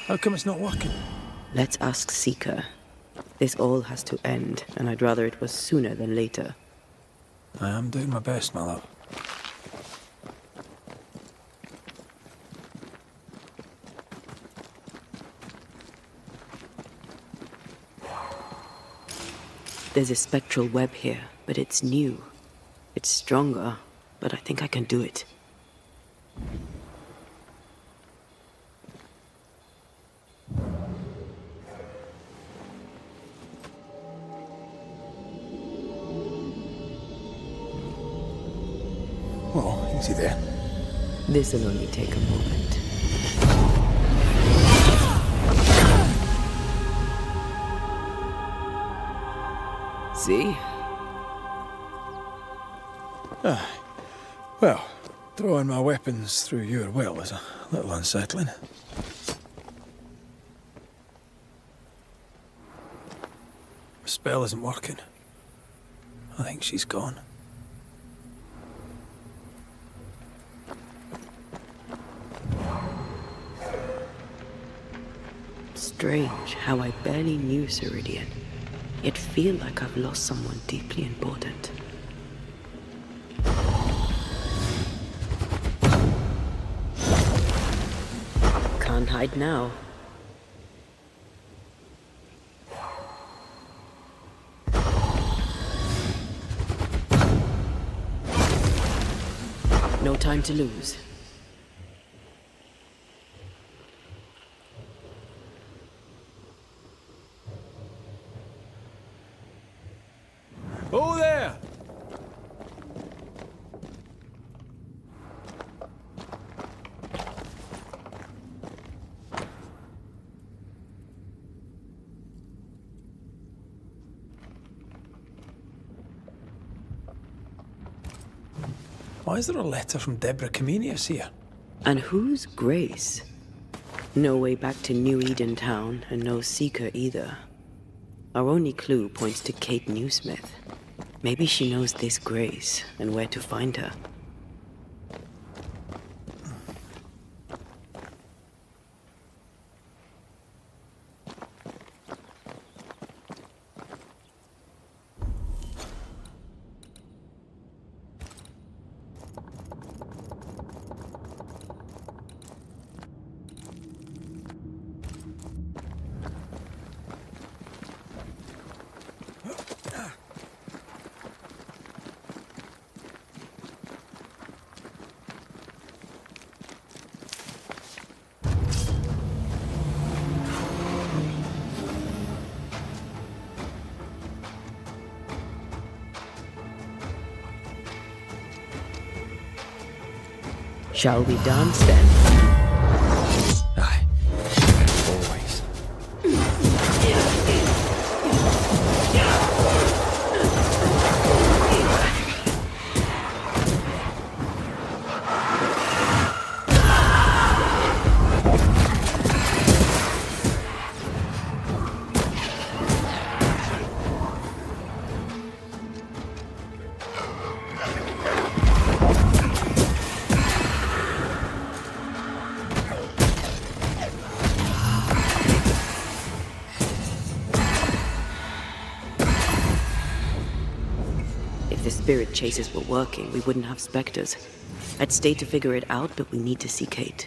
How come it's not working? Let's ask Seeker. This all has to end, and I'd rather it was sooner than later. I am doing my best, my love. There's a spectral web here, but it's new. It's stronger, but I think I can do it. Oh, easy there. This'll only take a moment. See? Well, throwing my weapons through your will is a little unsettling. The spell isn't working. I think she's gone. Strange how I barely knew Ceridian, yet feel like I've lost someone deeply important. Can't hide now. No time to lose. Oh, there! Why is there a letter from Deborah Comenius here? And who's Grace? No way back to New Eden Town, and no Seeker either. Our only clue points to Kate Newsmith. Maybe she knows this Grace, and where to find her. Shall we dance then? Aye. Always. If the spirit chases were working, we wouldn't have specters. I'd stay to figure it out, but we need to see Kate.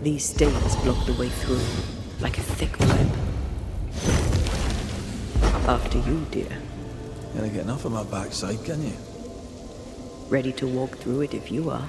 These stains block the way through, like a thick web. After you, dear. Gonna get enough of my backside, can you? Ready to walk through it if you are.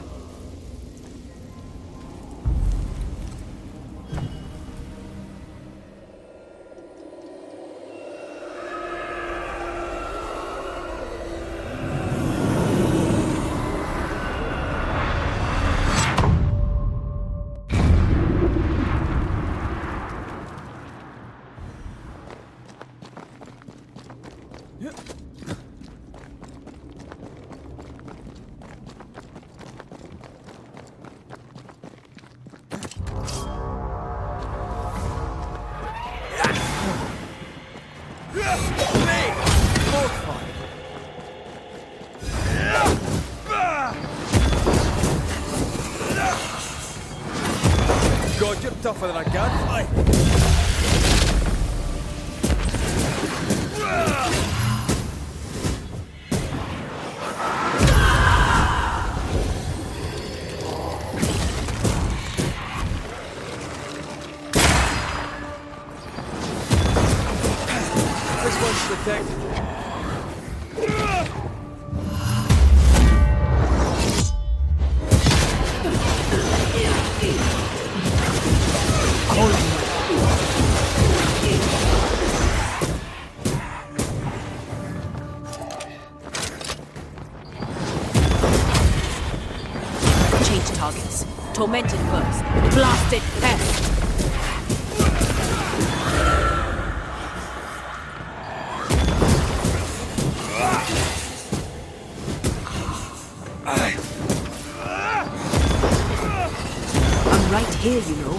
God, you're tougher than a gadfly. This one's protected. Change targets. Tormented first. Blasted pest. I'm right here, you know.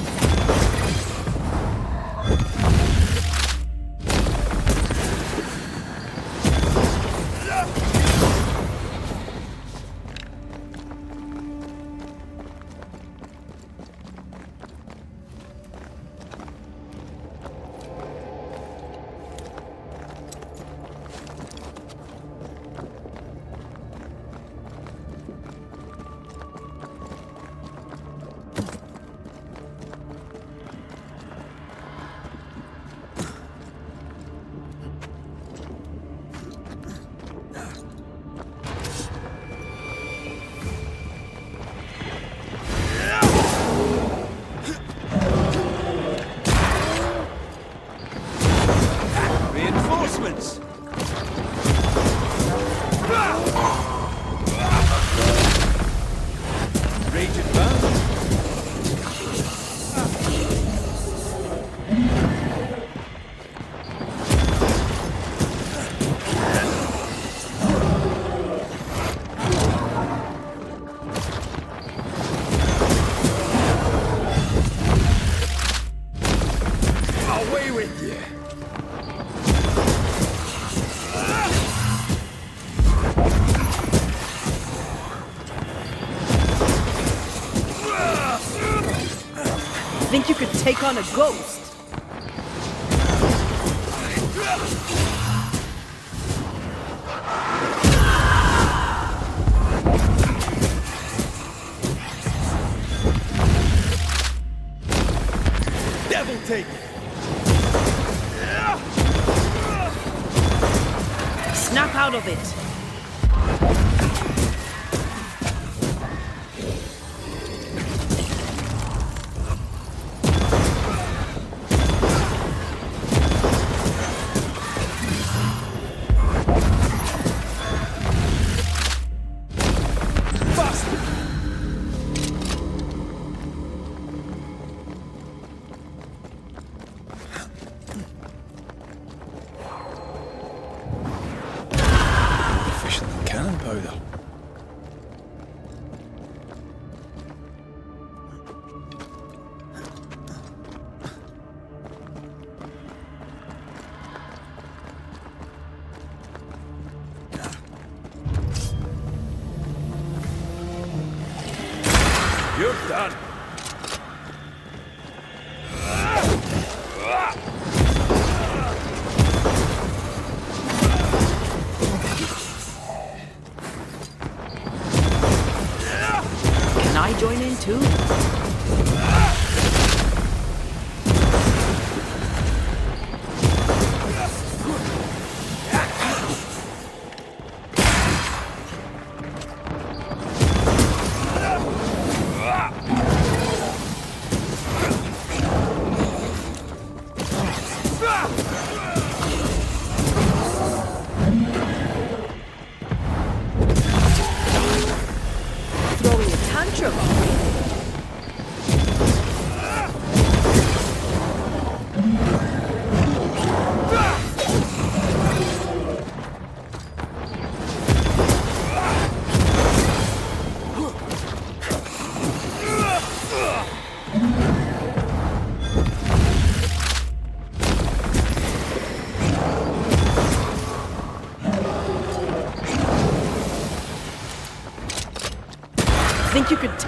Reinforcements! Rage advance! Away with you! Think you could take on a ghost? Devil take it! Snap out of it.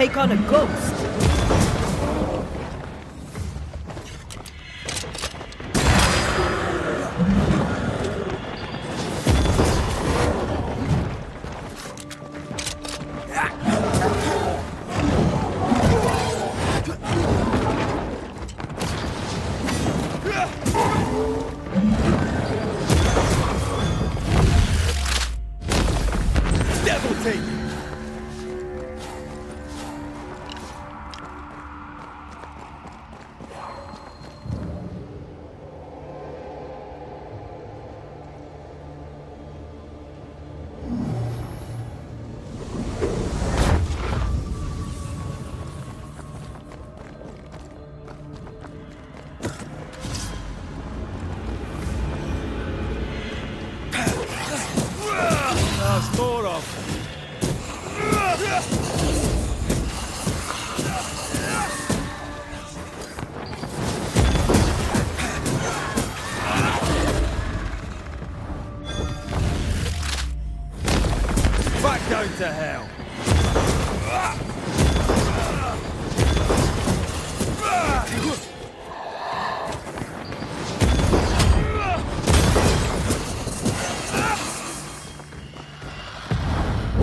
take on a ghost. To hell.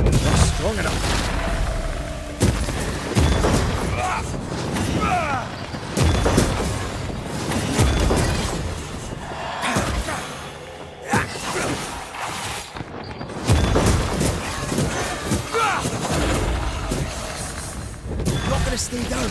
Not strong enough. Stay down.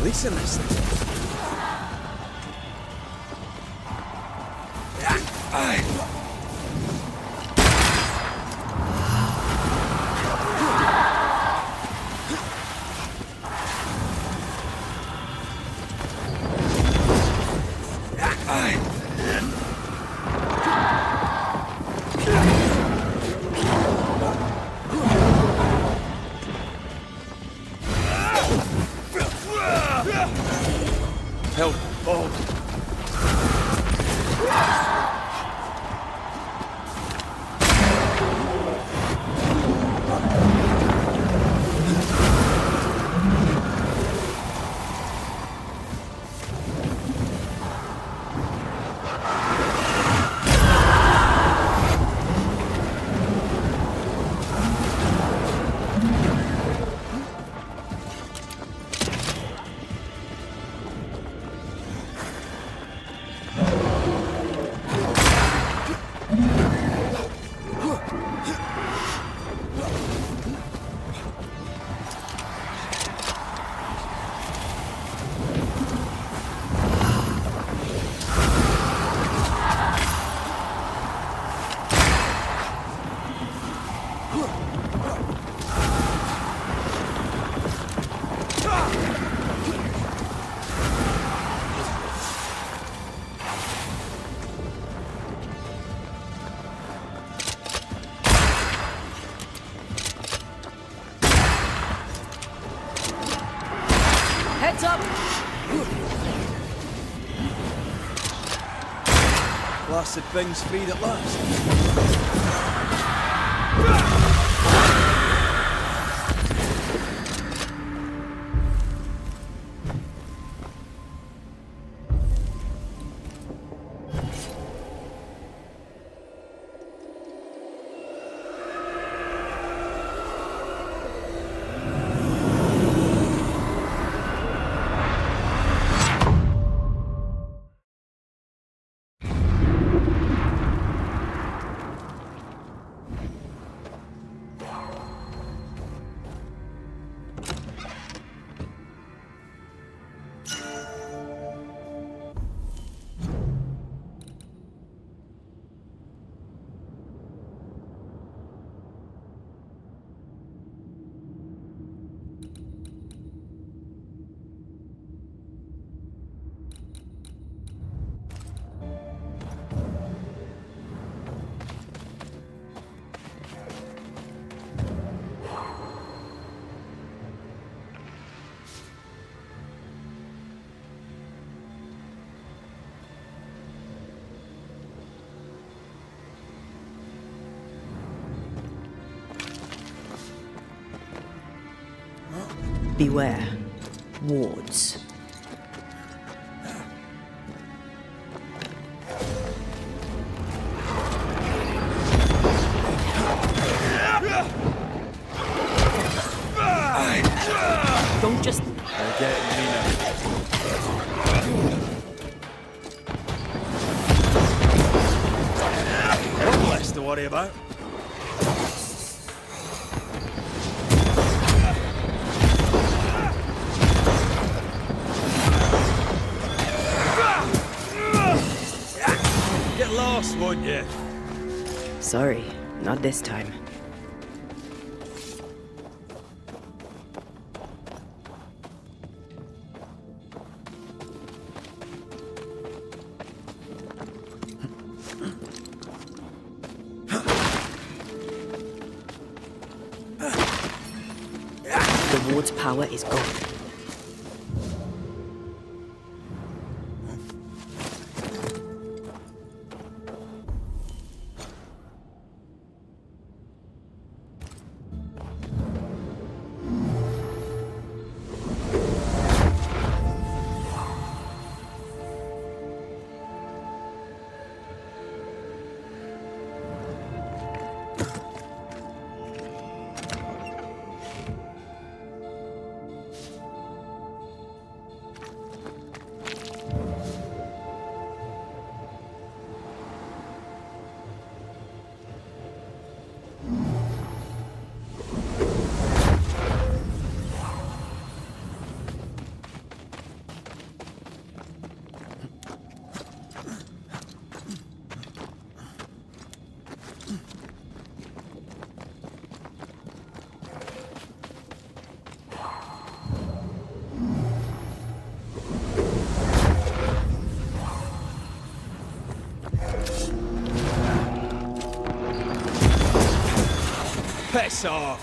Releasing this thing. Help. Oh. Heads up! Blasted thing's freed at last. Beware. Wards. Don't just... They're getting me now. One less to worry about. Get lost, won't you? Sorry, not this time. The ward's power is gone. Piss off!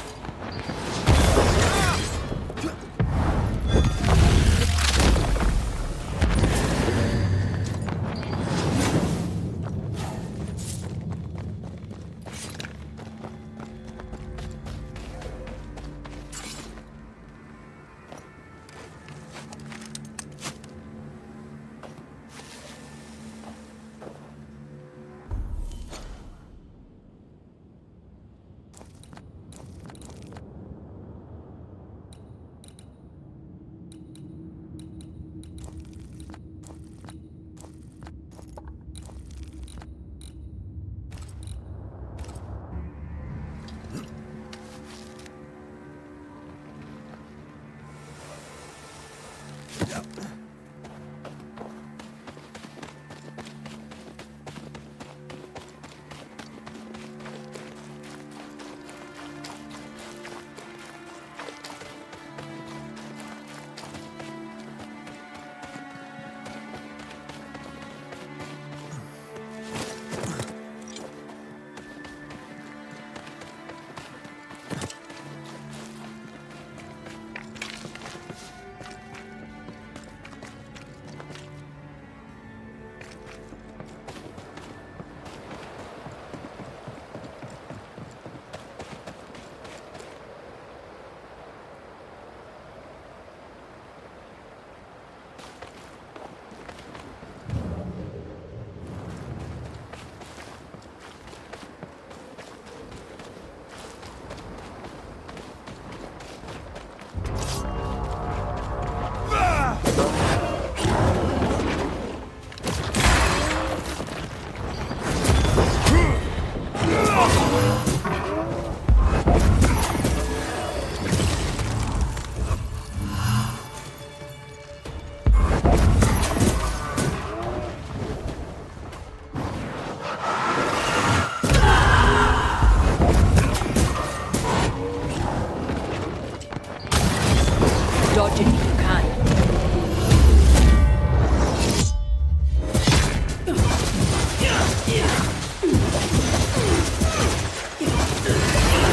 Dodge it if you can.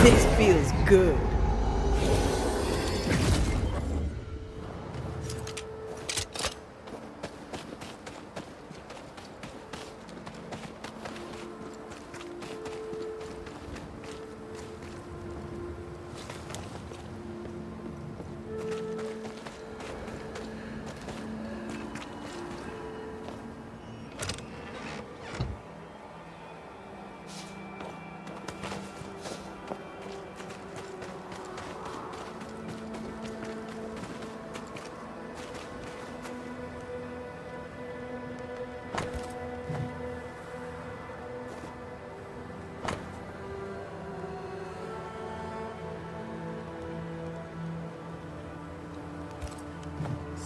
This feels good.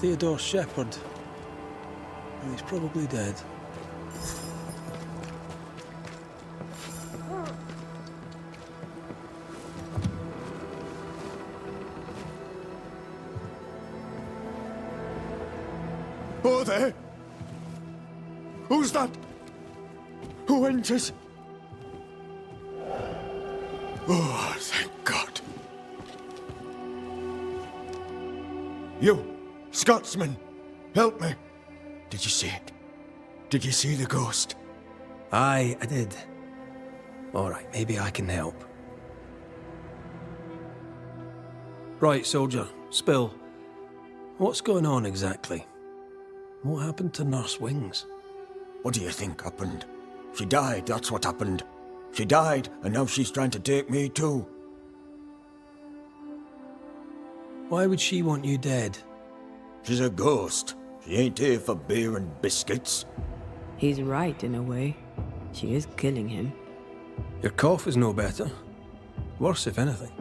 Theodore Shepherd. He's probably dead. Oh, there! Who's that? Who enters? Oh, thank God. You, Scotsman, help me. Did you see it? Did you see the ghost? Aye, I did. All right, maybe I can help. Right, soldier, spill. What's going on exactly? What happened to Nurse Wings? What do you think happened? She died, that's what happened. She died, and now she's trying to take me too. Why would she want you dead? She's a ghost. She ain't here for beer and biscuits. He's right in a way. She is killing him. Your cough is no better. Worse, if anything.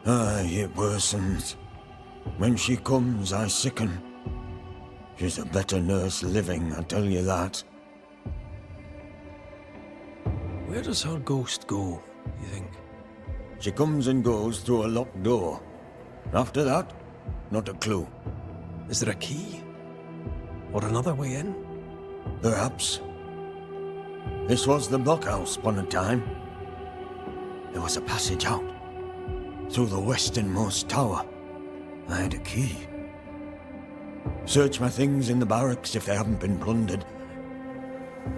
Aye, it worsens. When she comes, I sicken. She's a better nurse living, I tell you that. Where does her ghost go, you think? She comes and goes through a locked door. After that, not a clue. Is there a key? Or another way in? Perhaps. This was the blockhouse upon a time. There was a passage out. Through the westernmost tower. I had a key. Search my things in the barracks if they haven't been plundered.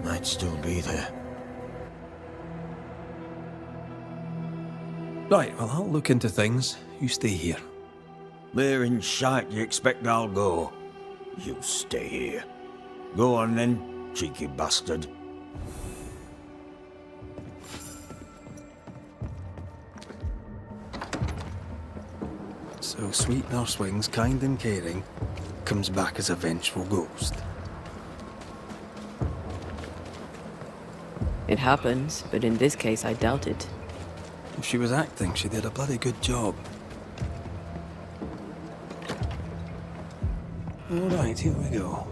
Might still be there. Right, well, I'll look into things. You stay here. Where in shite you expect I'll go? You stay here. Go on then, cheeky bastard. So sweet Nurse Wings, kind and caring, comes back as a vengeful ghost. It happens, but in this case I doubt it. If she was acting, she did a bloody good job. All right, here we go.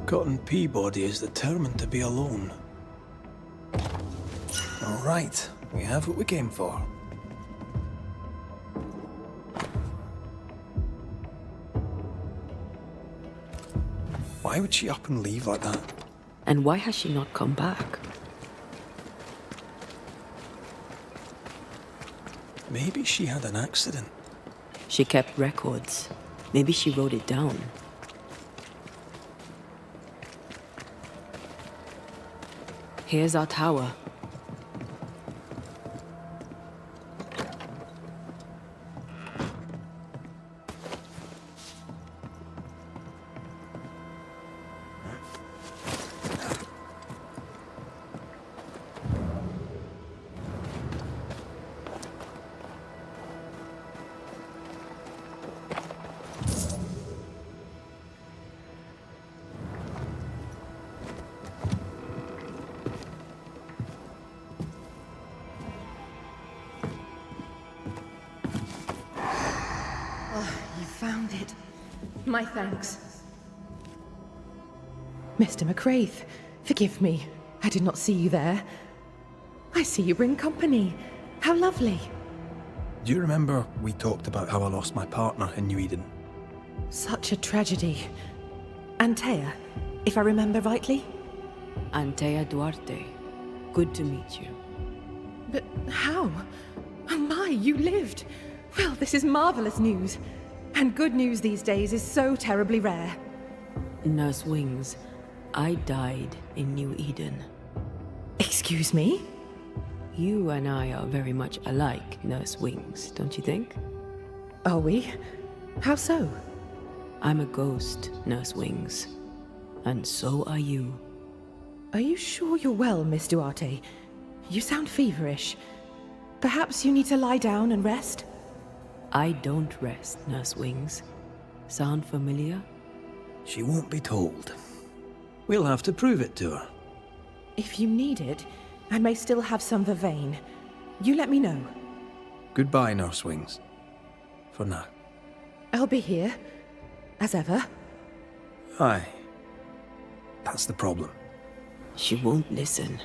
Cotton Peabody is determined to be alone. All right, we have what we came for. Why would she up and leave like that? And why has she not come back? Maybe she had an accident. She kept records. Maybe she wrote it down. Here's our tower. You found it. My thanks. Mr. McCraith, forgive me. I did not see you there. I see you bring company. How lovely. Do you remember we talked about how I lost my partner in New Eden? Such a tragedy. Antea, if I remember rightly? Antea Duarte. Good to meet you. But how? Oh my, you lived. Well, this is marvelous news. And good news these days is so terribly rare. Nurse Wings, I died in New Eden. Excuse me? You and I are very much alike, Nurse Wings, don't you think? Are we? How so? I'm a ghost, Nurse Wings. And so are you. Are you sure you're well, Miss Duarte? You sound feverish. Perhaps you need to lie down and rest? I don't rest, Nurse Wings. Sound familiar? She won't be told. We'll have to prove it to her. If you need it, I may still have some vervain. You let me know. Goodbye, Nurse Wings. For now. I'll be here, as ever. Aye. That's the problem. She won't listen.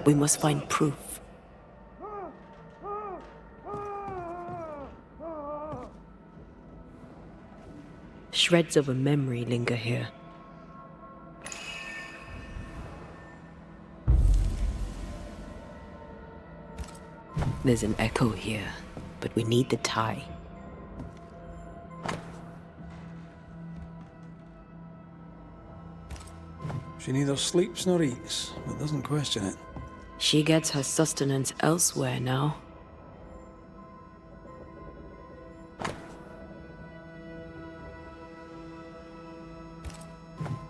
We must find proof. Shreds of a memory linger here. There's an echo here, but we need the tie. She neither sleeps nor eats, but doesn't question it. She gets her sustenance elsewhere now.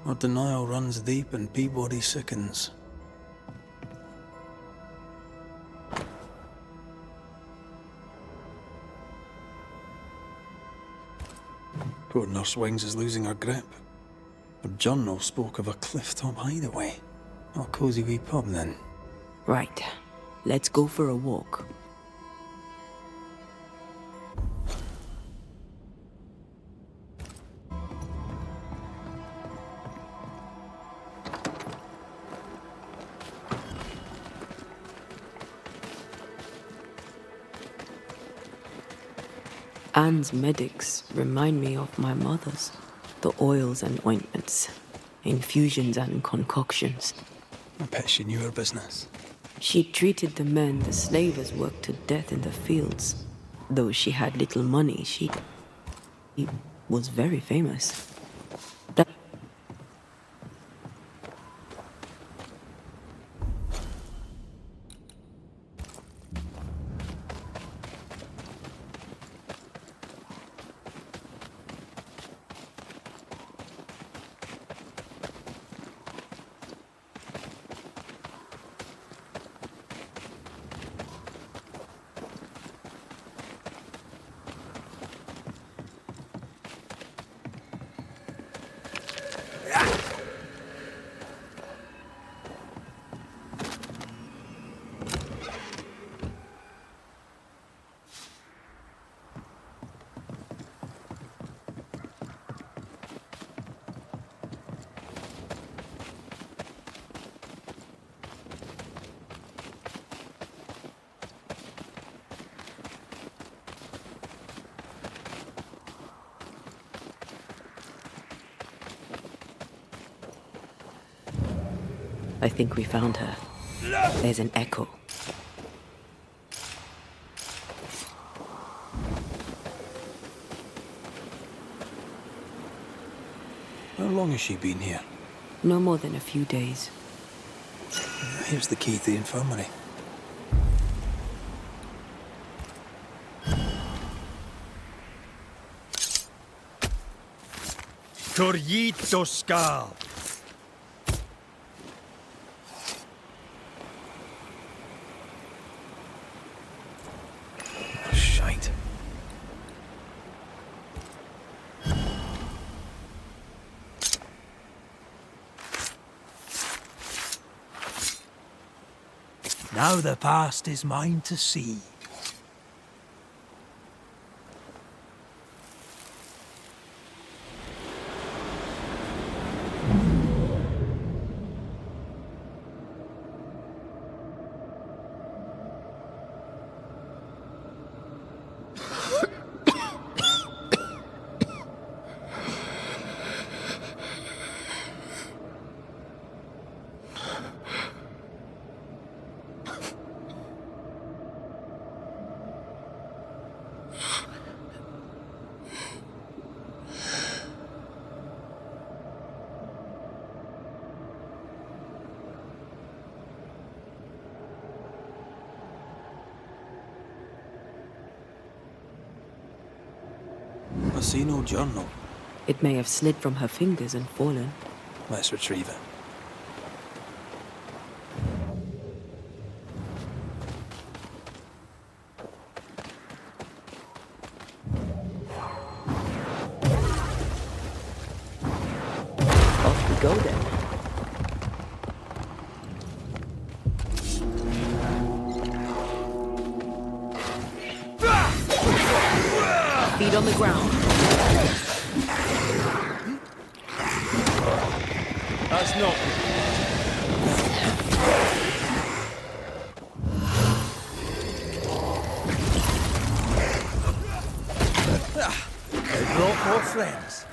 Her denial runs deep and Peabody sickens. Poor Nurse Wings is losing her grip. Her journal spoke of a clifftop hideaway. A cozy wee pub, then. Right. Let's go for a walk. Anne's medics remind me of my mother's. The oils and ointments, infusions and concoctions. I bet she knew her business. She treated the men the slavers worked to death in the fields. Though she had little money, she was very famous. I think we found her. There's an echo. How long has she been here? No more than a few days. Here's the key to the infirmary. Torjito skal. Shite. Now the past is mine to see. I see no journal. It may have slid from her fingers and fallen. Let's retrieve it. go then. Feet on the ground. That's not. They brought more friends.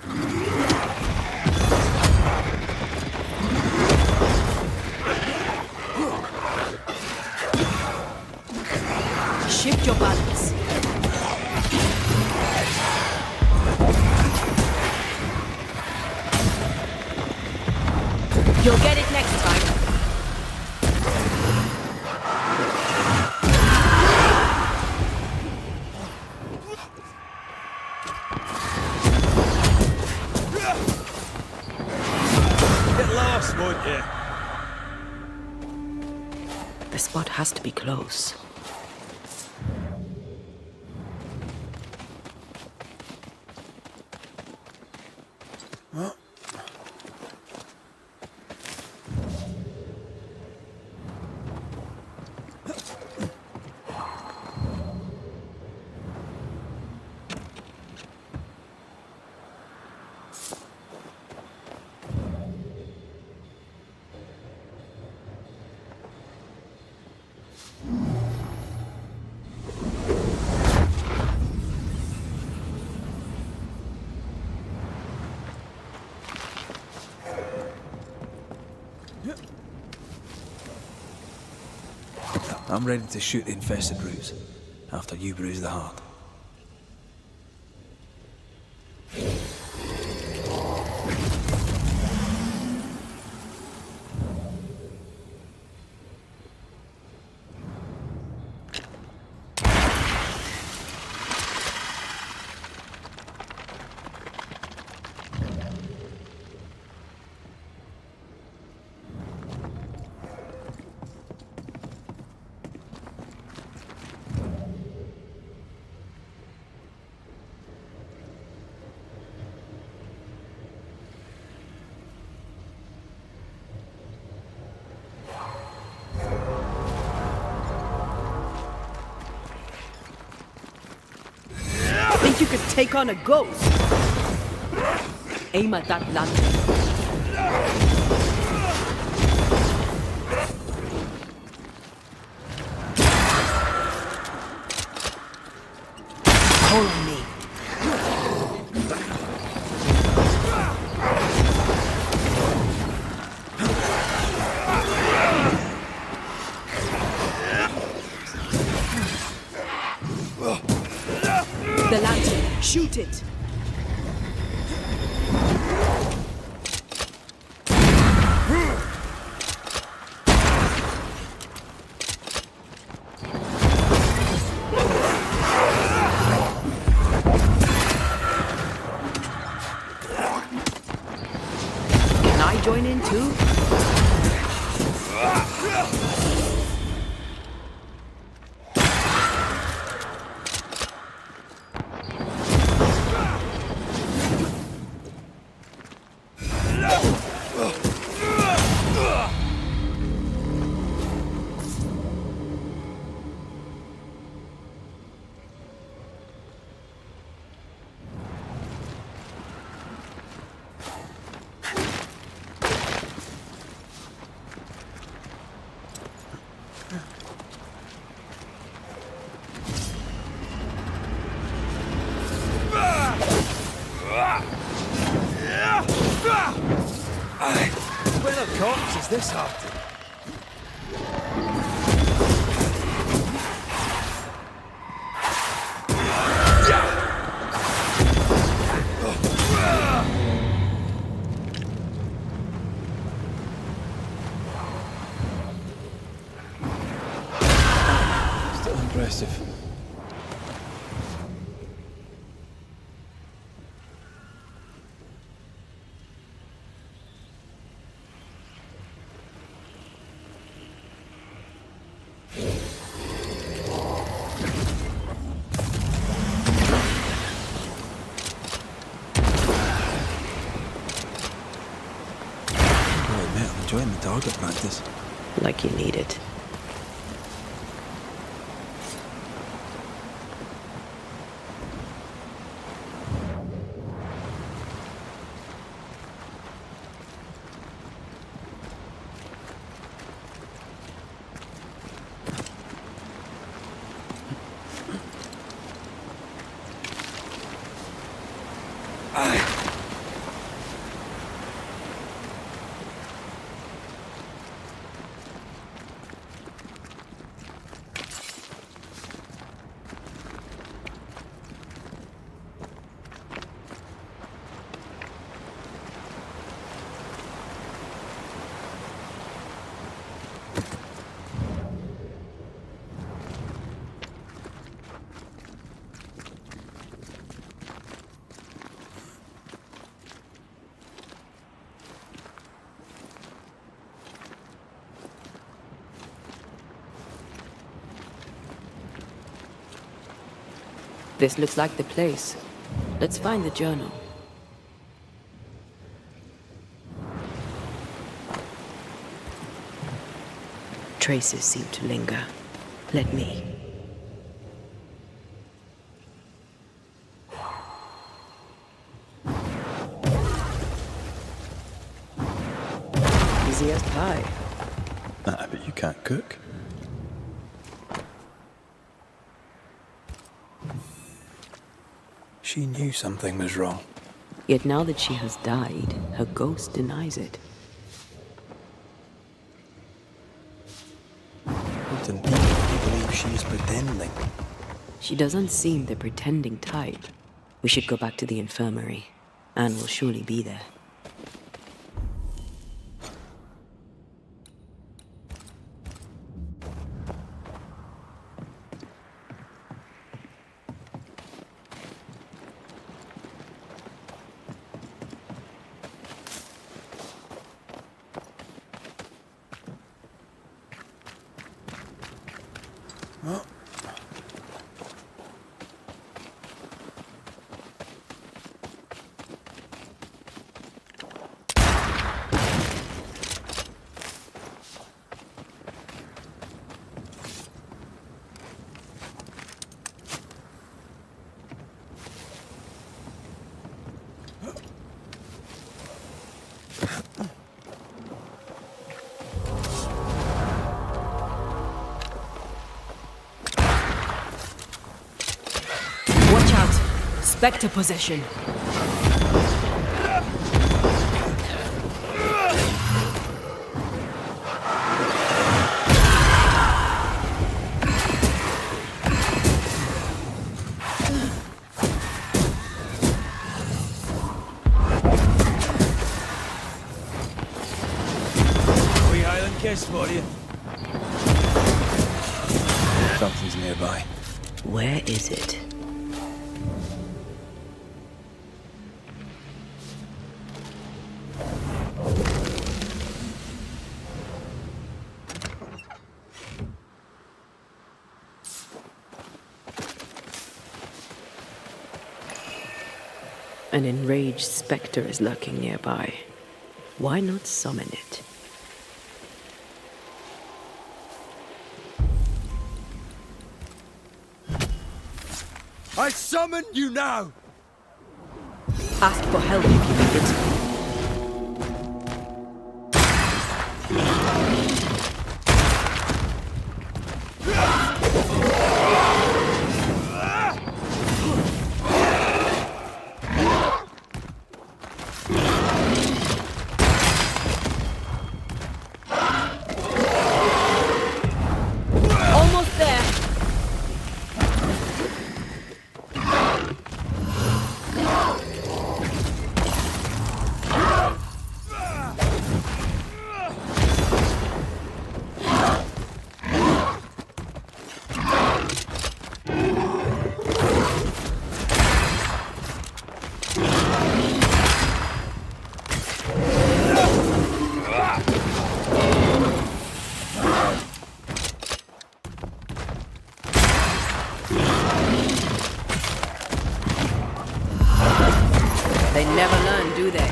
Shift your balance. You'll get it next time. Get lost, won't you? The spot has to be close. I'm ready to shoot the infested roots after you bruise the heart. Think you could take on a ghost? Aim at that lantern. Call on me. The lantern. Shoot it. Can I join in too? Where the corpse is this after? Still impressive. target practice. Like you need it. This looks like the place. Let's find the journal. Traces seem to linger. Let me. Easy as pie. Nah, but you can't cook. She knew something was wrong. Yet now that she has died, her ghost denies it. What do you believe she's pretending? She doesn't seem the pretending type. We should go back to the infirmary. Anne will surely be there. Watch out! Spectre possession. Wee Highland kiss for you. Something's nearby. Where is it? An enraged spectre is lurking nearby. Why not summon it? I summon you now! Ask for help if you need it. Almost there. They never learn, do they?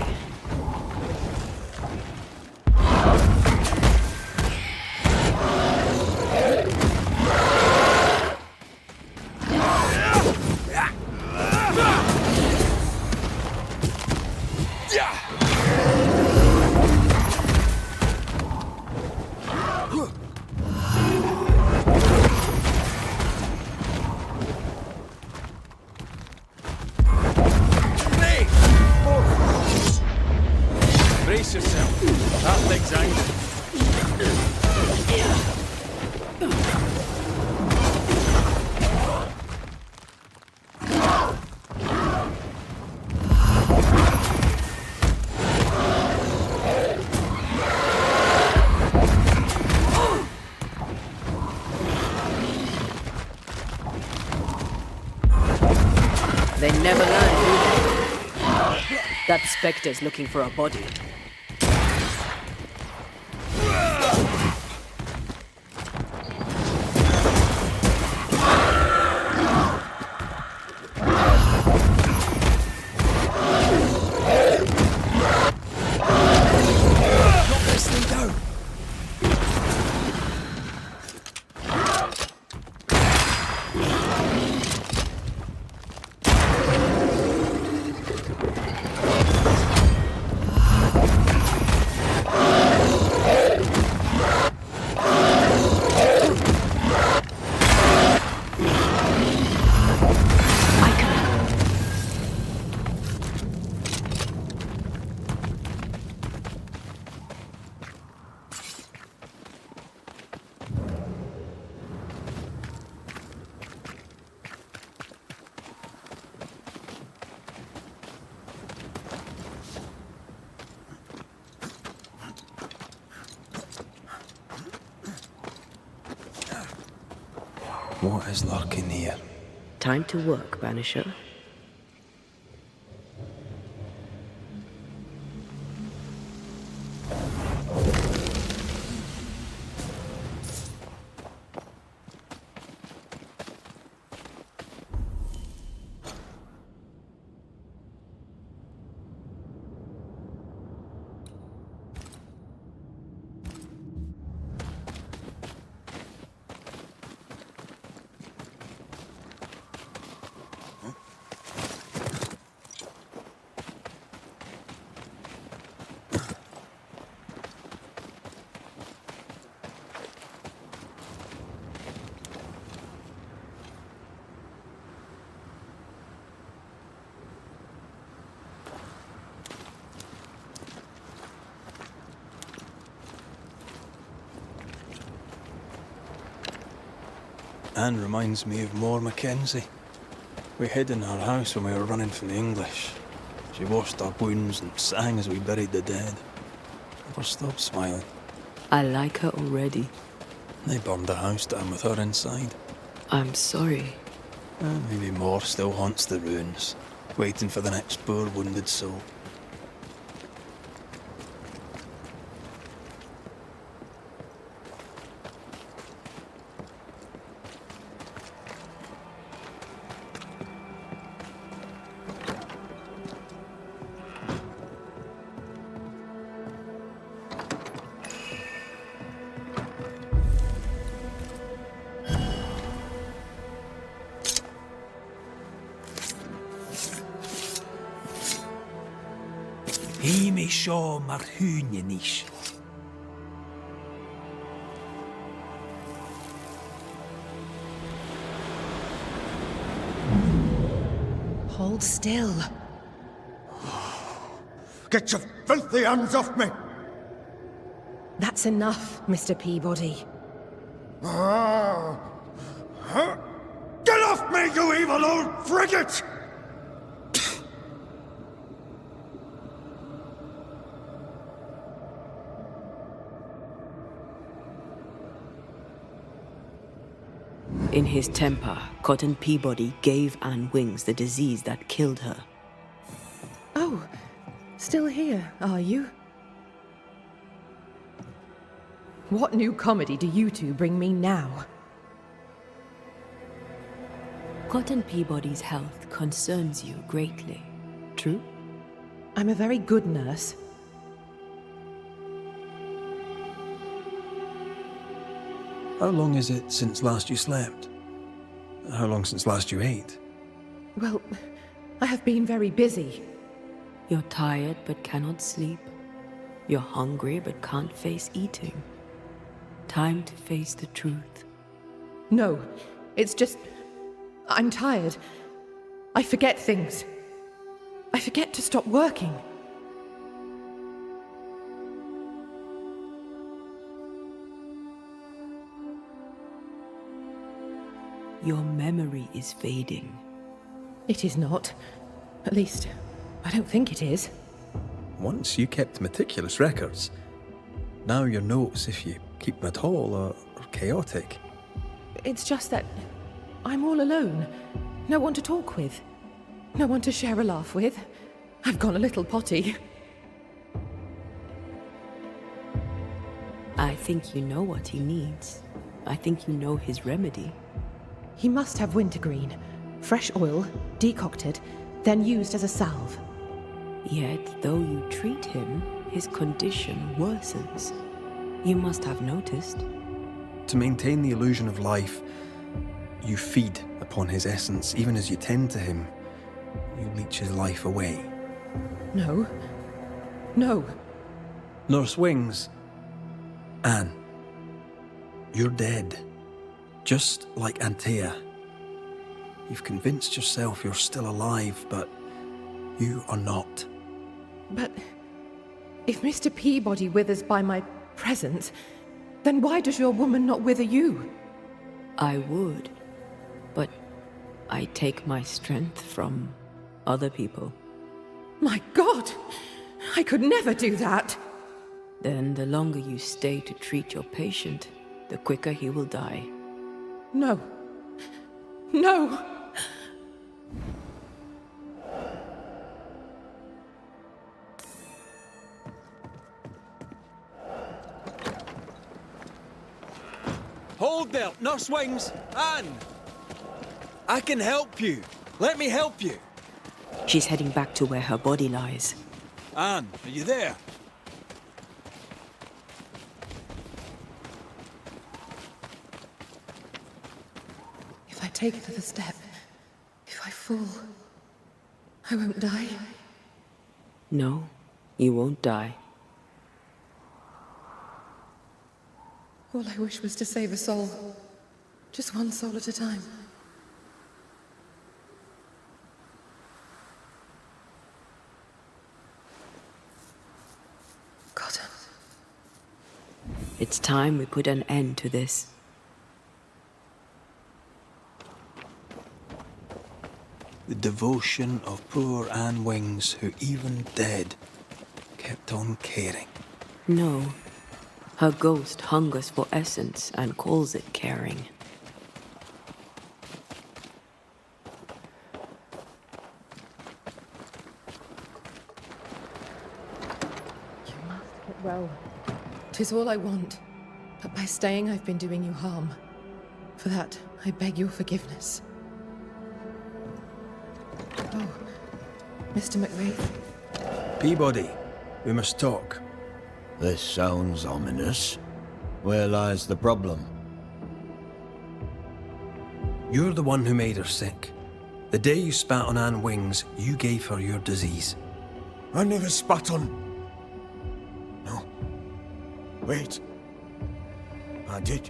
Queen's angry. They never learn, do they? That spectre's looking for a body. What is lurking here? Time to work, Banisher. Anne reminds me of More Mackenzie. We hid in her house when we were running from the English. She washed our wounds and sang as we buried the dead. Never stopped smiling. I like her already. They burned the house down with her inside. I'm sorry. Maybe More still haunts the ruins, waiting for the next poor wounded soul. Himi seo mar húne níos. Hold still. Get your filthy hands off me! That's enough, Mr. Peabody. Get off me, you evil old frigate! In his temper, Cotton Peabody gave Anne Wings the disease that killed her. Oh, still here, are you? What new comedy do you two bring me now? Cotton Peabody's health concerns you greatly, true? I'm a very good nurse. How long is it since last you slept? How long since last you ate? Well, I have been very busy. You're tired but cannot sleep. You're hungry but can't face eating. Time to face the truth. No, it's just... I'm tired. I forget things. I forget to stop working. Your memory is fading. It is not. At least, I don't think it is. Once you kept meticulous records. Now your notes, if you keep them at all, are chaotic. It's just that I'm all alone. No one to talk with. No one to share a laugh with. I've gone a little potty. I think you know what he needs. I think you know his remedy. He must have wintergreen. Fresh oil, decocted, then used as a salve. Yet, though you treat him, his condition worsens. You must have noticed. To maintain the illusion of life, you feed upon his essence. Even as you tend to him, you leech his life away. No. No. Nurse Wings. Anne. You're dead. Just like Antea. You've convinced yourself you're still alive, but you are not. But if Mr. Peabody withers by my presence, then why does your woman not wither you? I would, but I take my strength from other people. My God! I could never do that! Then the longer you stay to treat your patient, the quicker he will die. No. No! Hold there, Nurse Wings! Anne! I can help you. Let me help you. She's heading back to where her body lies. Anne, are you there? If I take another step, if I fall, I won't die. No, you won't die. All I wish was to save a soul. Just one soul at a time. Cotton. It's time we put an end to this. The devotion of poor Anne Wings, who even dead, kept on caring. No. Her ghost hungers for essence and calls it caring. You must get well. 'Tis all I want. But by staying, I've been doing you harm. For that, I beg your forgiveness. Oh, Mr. McWraith. Peabody, we must talk. This sounds ominous. Where lies the problem? You're the one who made her sick. The day you spat on Anne Wings, you gave her your disease. I never spat on... No. Wait. I did.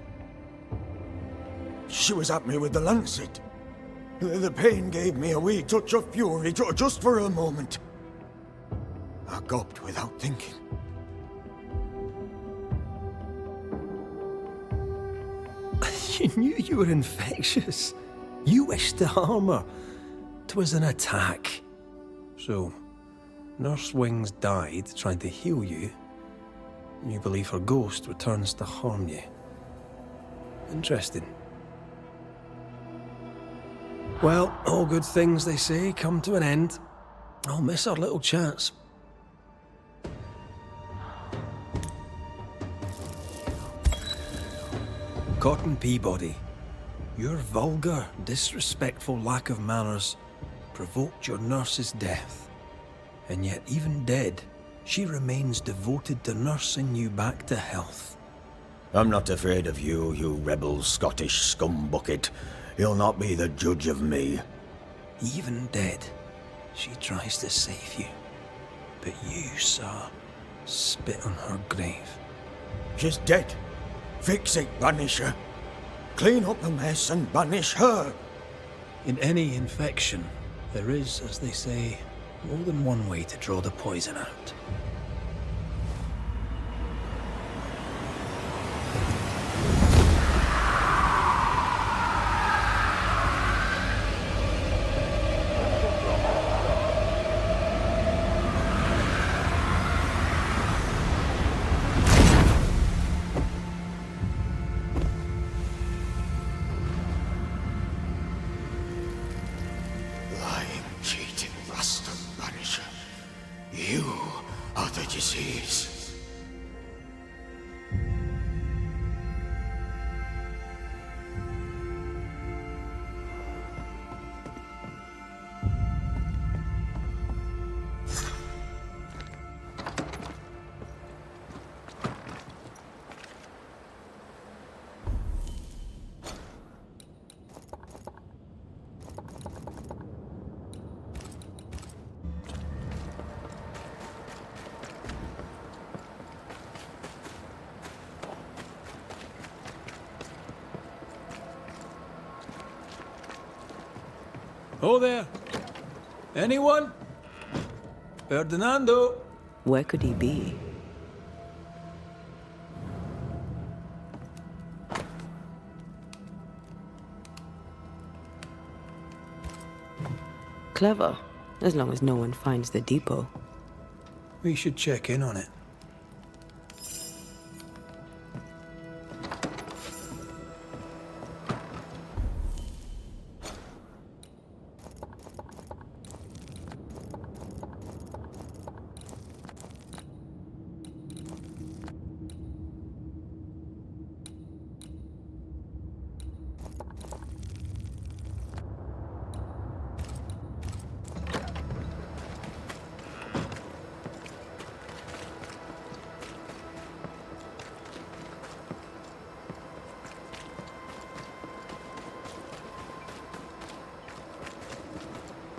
She was at me with the lancet. The pain gave me a wee touch of fury, just for a moment. I gulped without thinking. You knew you were infectious. You wished to harm her. 'Twas an attack. So, Nurse Wings died trying to heal you, and you believe her ghost returns to harm you. Interesting. Well, all good things, they say, come to an end. I'll miss our little chats. Cotton Peabody, your vulgar, disrespectful lack of manners provoked your nurse's death. And yet, even dead, she remains devoted to nursing you back to health. I'm not afraid of you, you rebel Scottish scumbucket. You'll not be the judge of me. Even dead, she tries to save you. But you, sir, spit on her grave. She's dead. Fix it, Banisher. Clean up the mess and banish her. In any infection, there is, as they say, more than one way to draw the poison out. seas. Oh there. Anyone? Ferdinando? Where could he be? Clever, as long as no one finds the depot. We should check in on it.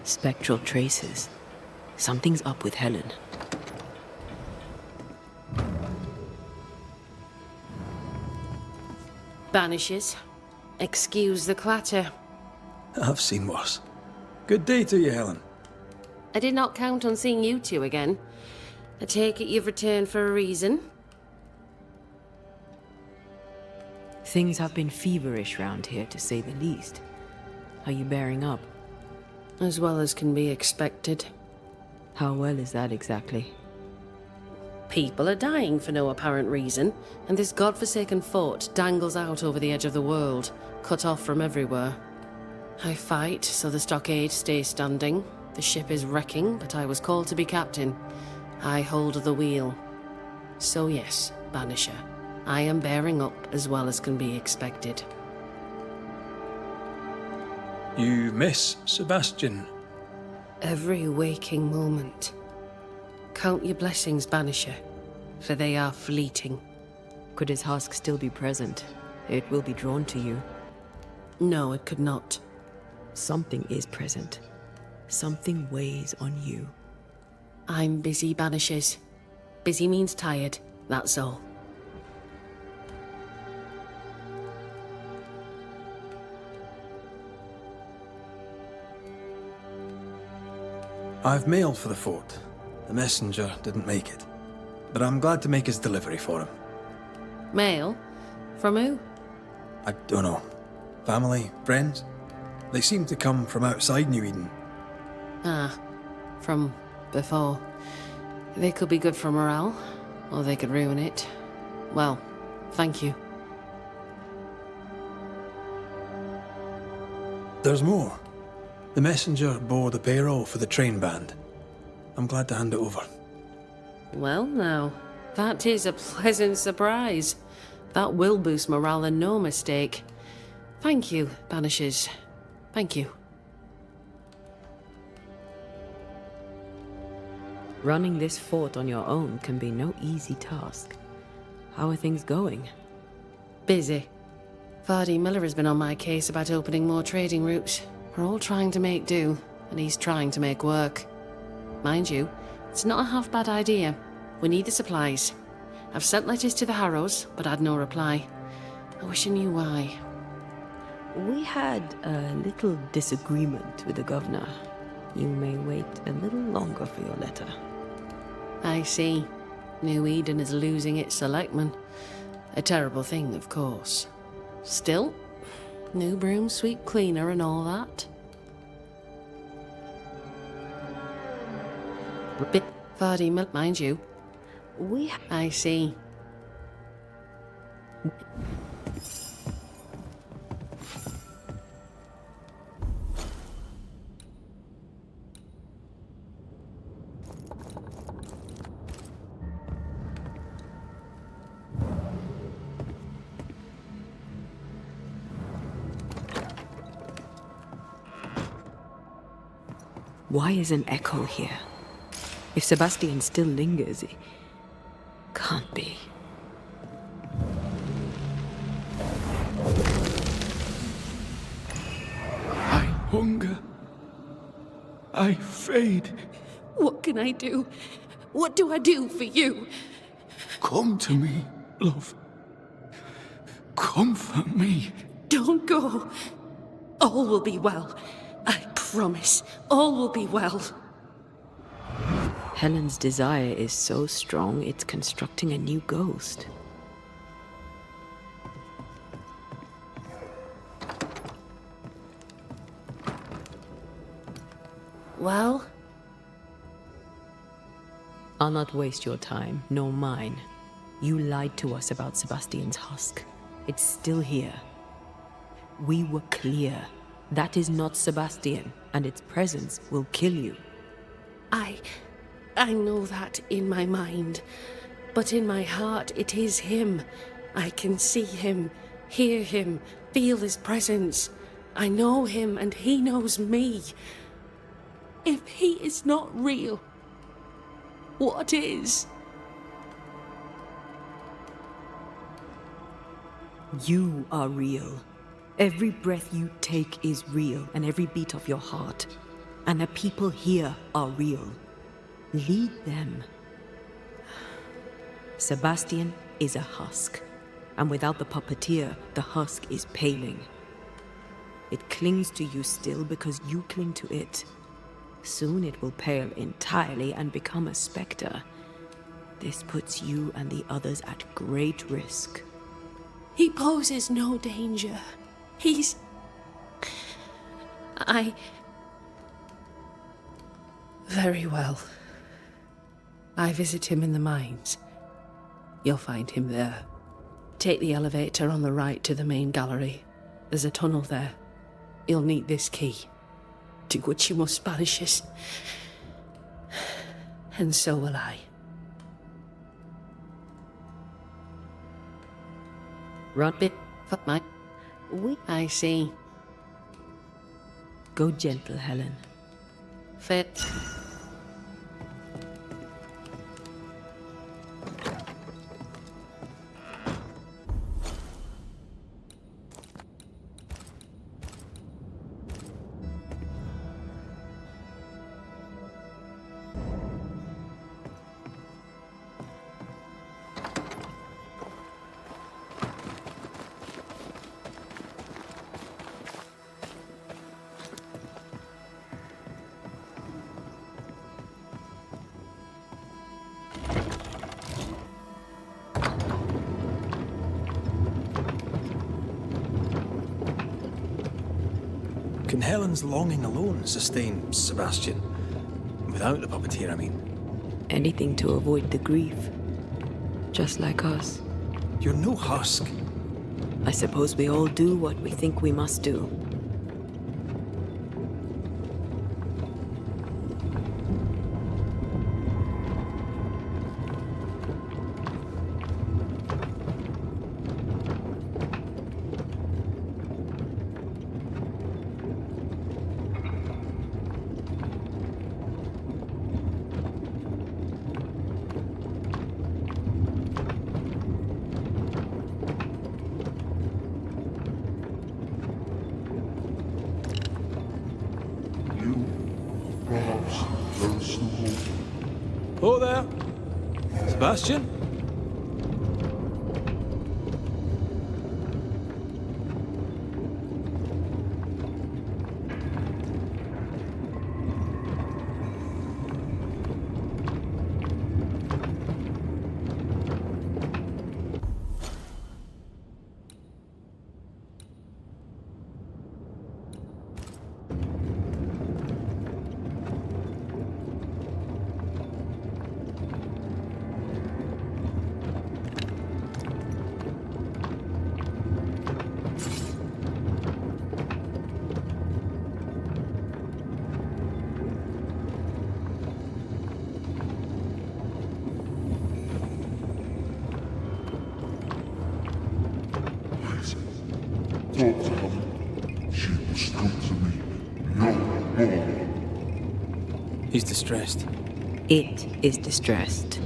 Spectral traces. Something's up with Helen. Banishers. Excuse the clatter. I've seen worse. Good day to you, Helen. I did not count on seeing you two again. I take it you've returned for a reason? Things have been feverish round here, to say the least. Are you bearing up? As well as can be expected. How well is that exactly? People are dying for no apparent reason, and this godforsaken fort dangles out over the edge of the world, cut off from everywhere. I fight so the stockade stays standing. The ship is wrecking, but I was called to be captain. I hold the wheel. So yes, Banisher, I am bearing up as well as can be expected. You miss Sebastian. Every waking moment. Count your blessings, Banisher, for they are fleeting. Could his husk still be present? It will be drawn to you. No, it could not. Something is present. Something weighs on you. I'm busy, Banishers. Busy means tired, that's all. I've mailed for the fort. The messenger didn't make it. But I'm glad to make his delivery for him. Mail? From who? I don't know. Family? Friends? They seem to come from outside New Eden. Ah, from before. They could be good for morale, or they could ruin it. Well, thank you. There's more. The messenger bore the payroll for the train band. I'm glad to hand it over. Well now, that is a pleasant surprise. That will boost morale and no mistake. Thank you, Banishers. Thank you. Running this fort on your own can be no easy task. How are things going? Busy. Vardy Miller has been on my case about opening more trading routes. We're all trying to make do, and he's trying to make work. Mind you, it's not a half-bad idea. We need the supplies. I've sent letters to the Harrows, but had no reply. I wish I knew why. We had a little disagreement with the governor. You may wait a little longer for your letter. I see. New Eden is losing its selectmen. A terrible thing, of course. Still, new broom sweep cleaner and all that. Vardy, mind you. I see. Why is an echo here? If Sebastian still lingers, it can't be. I hunger. I fade. What can I do? What do I do for you? Come to me, love. Comfort me. Don't go. All will be well. I promise. All will be well. Helen's desire is so strong, it's constructing a new ghost. Well? I'll not waste your time, nor mine. You lied to us about Sebastian's husk. It's still here. We were clear. That is not Sebastian, and its presence will kill you. I know that in my mind, but in my heart it is him. I can see him, hear him, feel his presence. I know him and he knows me. If he is not real, what is? You are real. Every breath you take is real, and every beat of your heart. And the people here are real. Lead them. Sebastian is a husk, and without the puppeteer, the husk is paling. It clings to you still because you cling to it. Soon it will pale entirely and become a specter. This puts you and the others at great risk. He poses no danger. He's... Very well. I visit him in the mines. You'll find him there. Take the elevator on the right to the main gallery. There's a tunnel there. You'll need this key. Do what you must, Banishers. And so will I. Run bit. Fuck my... I see. Go gentle, Helen. Fit. Can Helen's longing alone sustain Sebastian? Without the puppeteer, I mean. Anything to avoid the grief. Just like us. You're no husk. I suppose we all do what we think we must do. Oh there, Sebastian? He's distressed. It is distressed.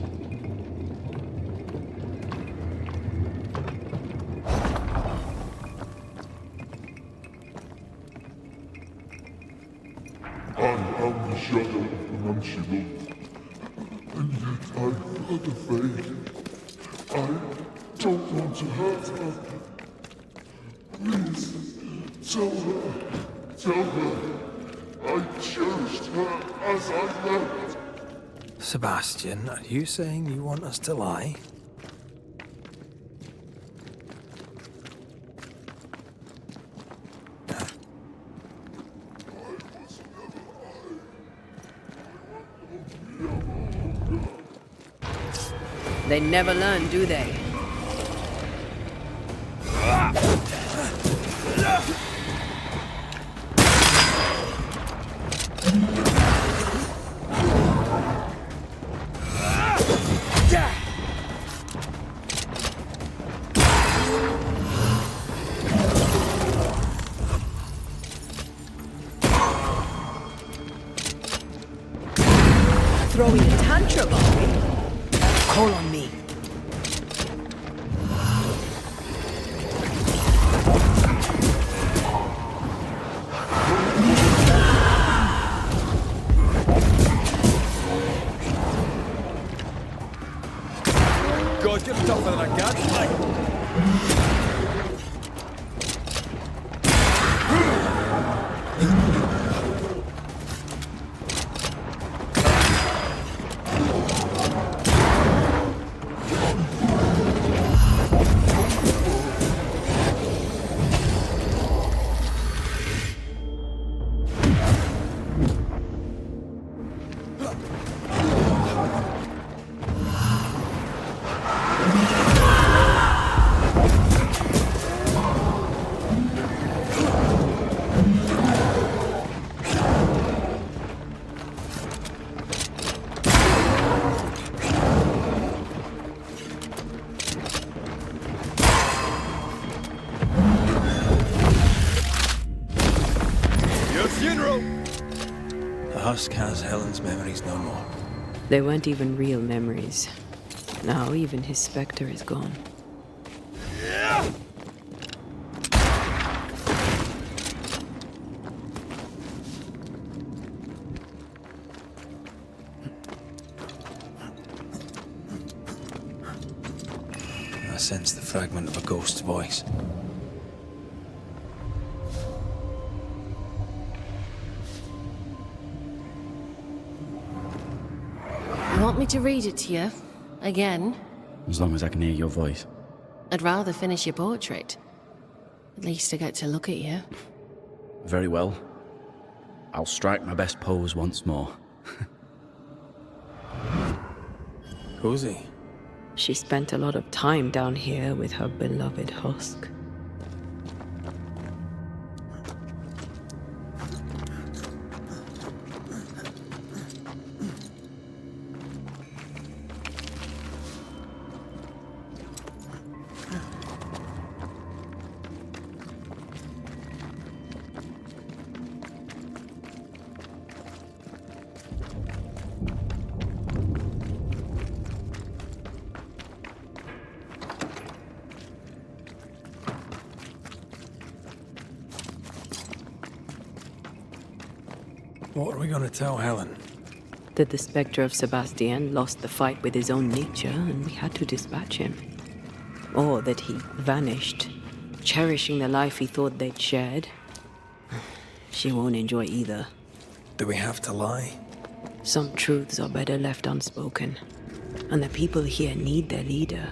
I am the shadow of the man she loved, and yet I rather fade. I don't want to hurt her. Please, tell her I cherished her as I left. Sebastian, are you saying you want us to lie? They never learn, do they? Throwing a tantrum, are we? Call on me. God, you're tougher than a gadfly. The husk has Helen's memories no more. They weren't even real memories. Now even his spectre is gone. I sense the fragment of a ghost's voice. You want me to read it to you? Again? As long as I can hear your voice. I'd rather finish your portrait. At least I get to look at you. Very well. I'll strike my best pose once more. Who's he? She spent a lot of time down here with her beloved husk. What are we gonna tell Helen? That the spectre of Sebastian lost the fight with his own nature and we had to dispatch him. Or that he vanished, cherishing the life he thought they'd shared. She won't enjoy either. Do we have to lie? Some truths are better left unspoken, and the people here need their leader.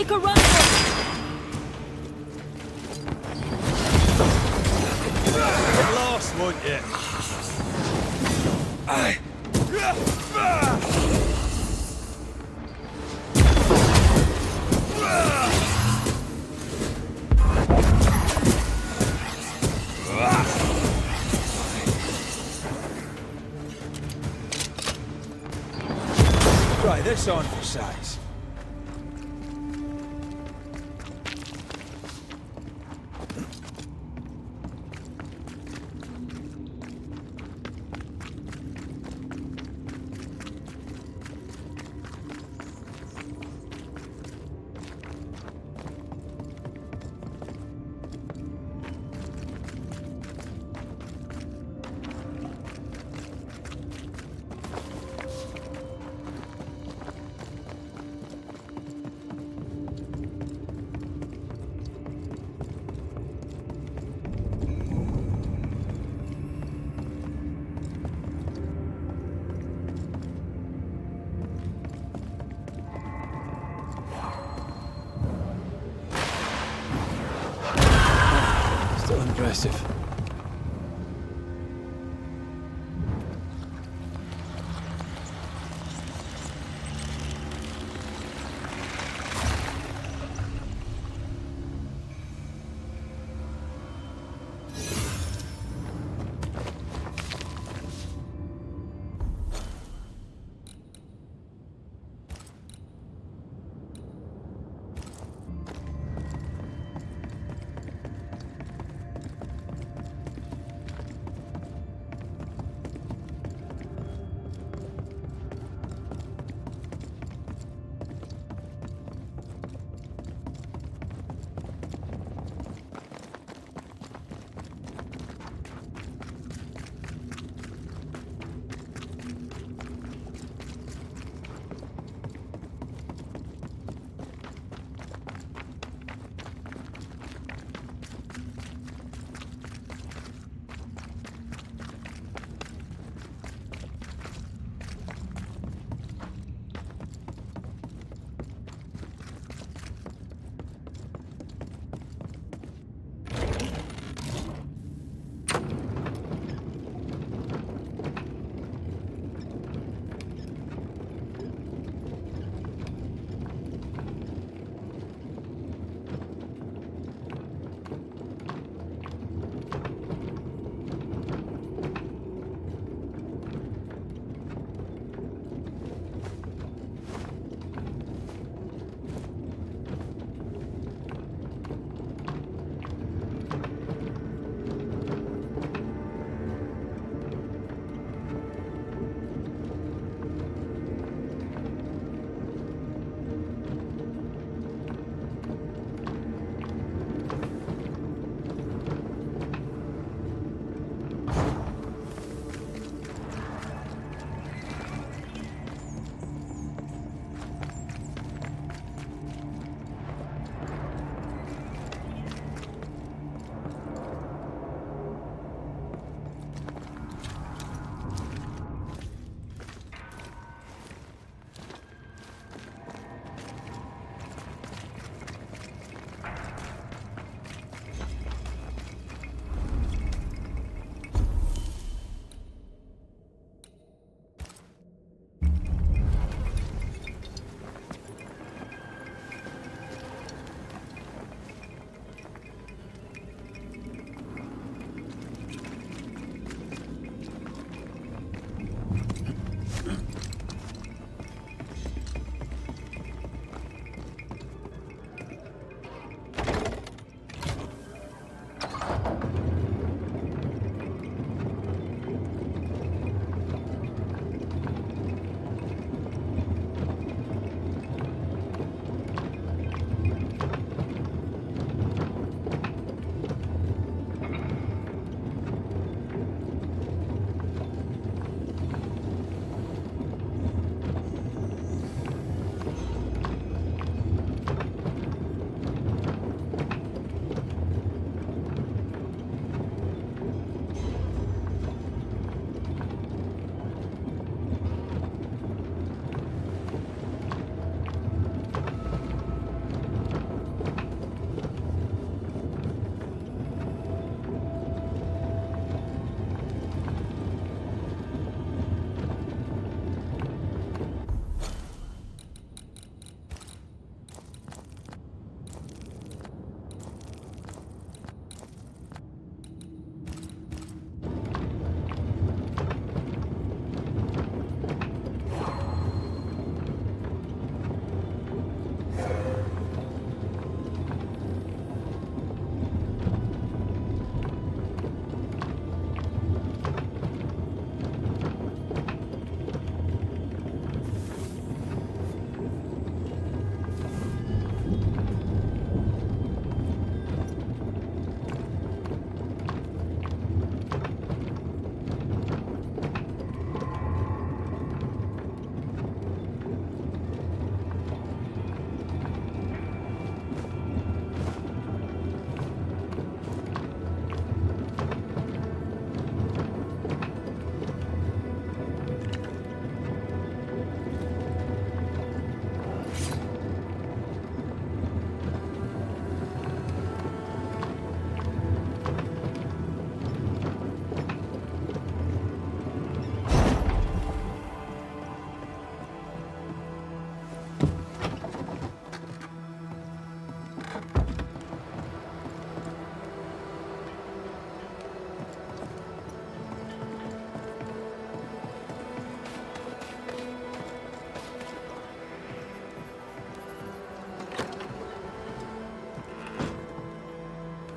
make a run for it! Lost, won't you? Try this on for size. Still impressive.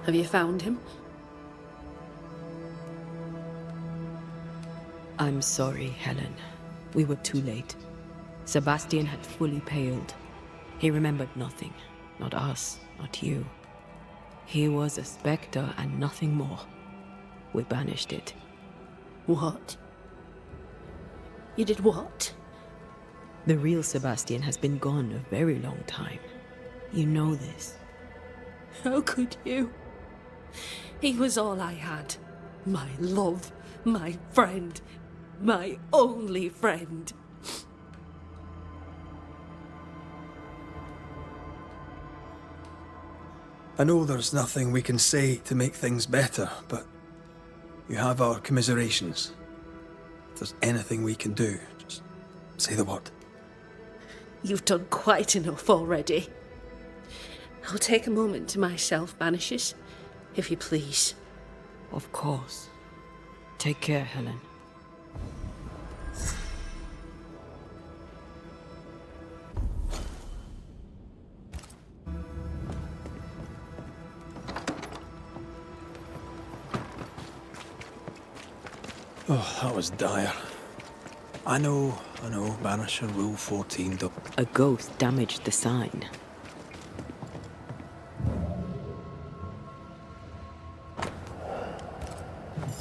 Have you found him? I'm sorry, Helen. We were too late. Sebastian had fully paled. He remembered nothing. Not us, not you. He was a spectre and nothing more. We banished it. What? You did what? The real Sebastian has been gone a very long time. You know this. How could you? He was all I had. My love, my friend, my only friend. I know there's nothing we can say to make things better, but you have our commiserations. If there's anything we can do, just say the word. You've done quite enough already. I'll take a moment to myself, Banishers, if you please. Of course. Take care, Helen. Oh, that was dire. I know, Banisher Rule 14 don't... A ghost damaged the sign.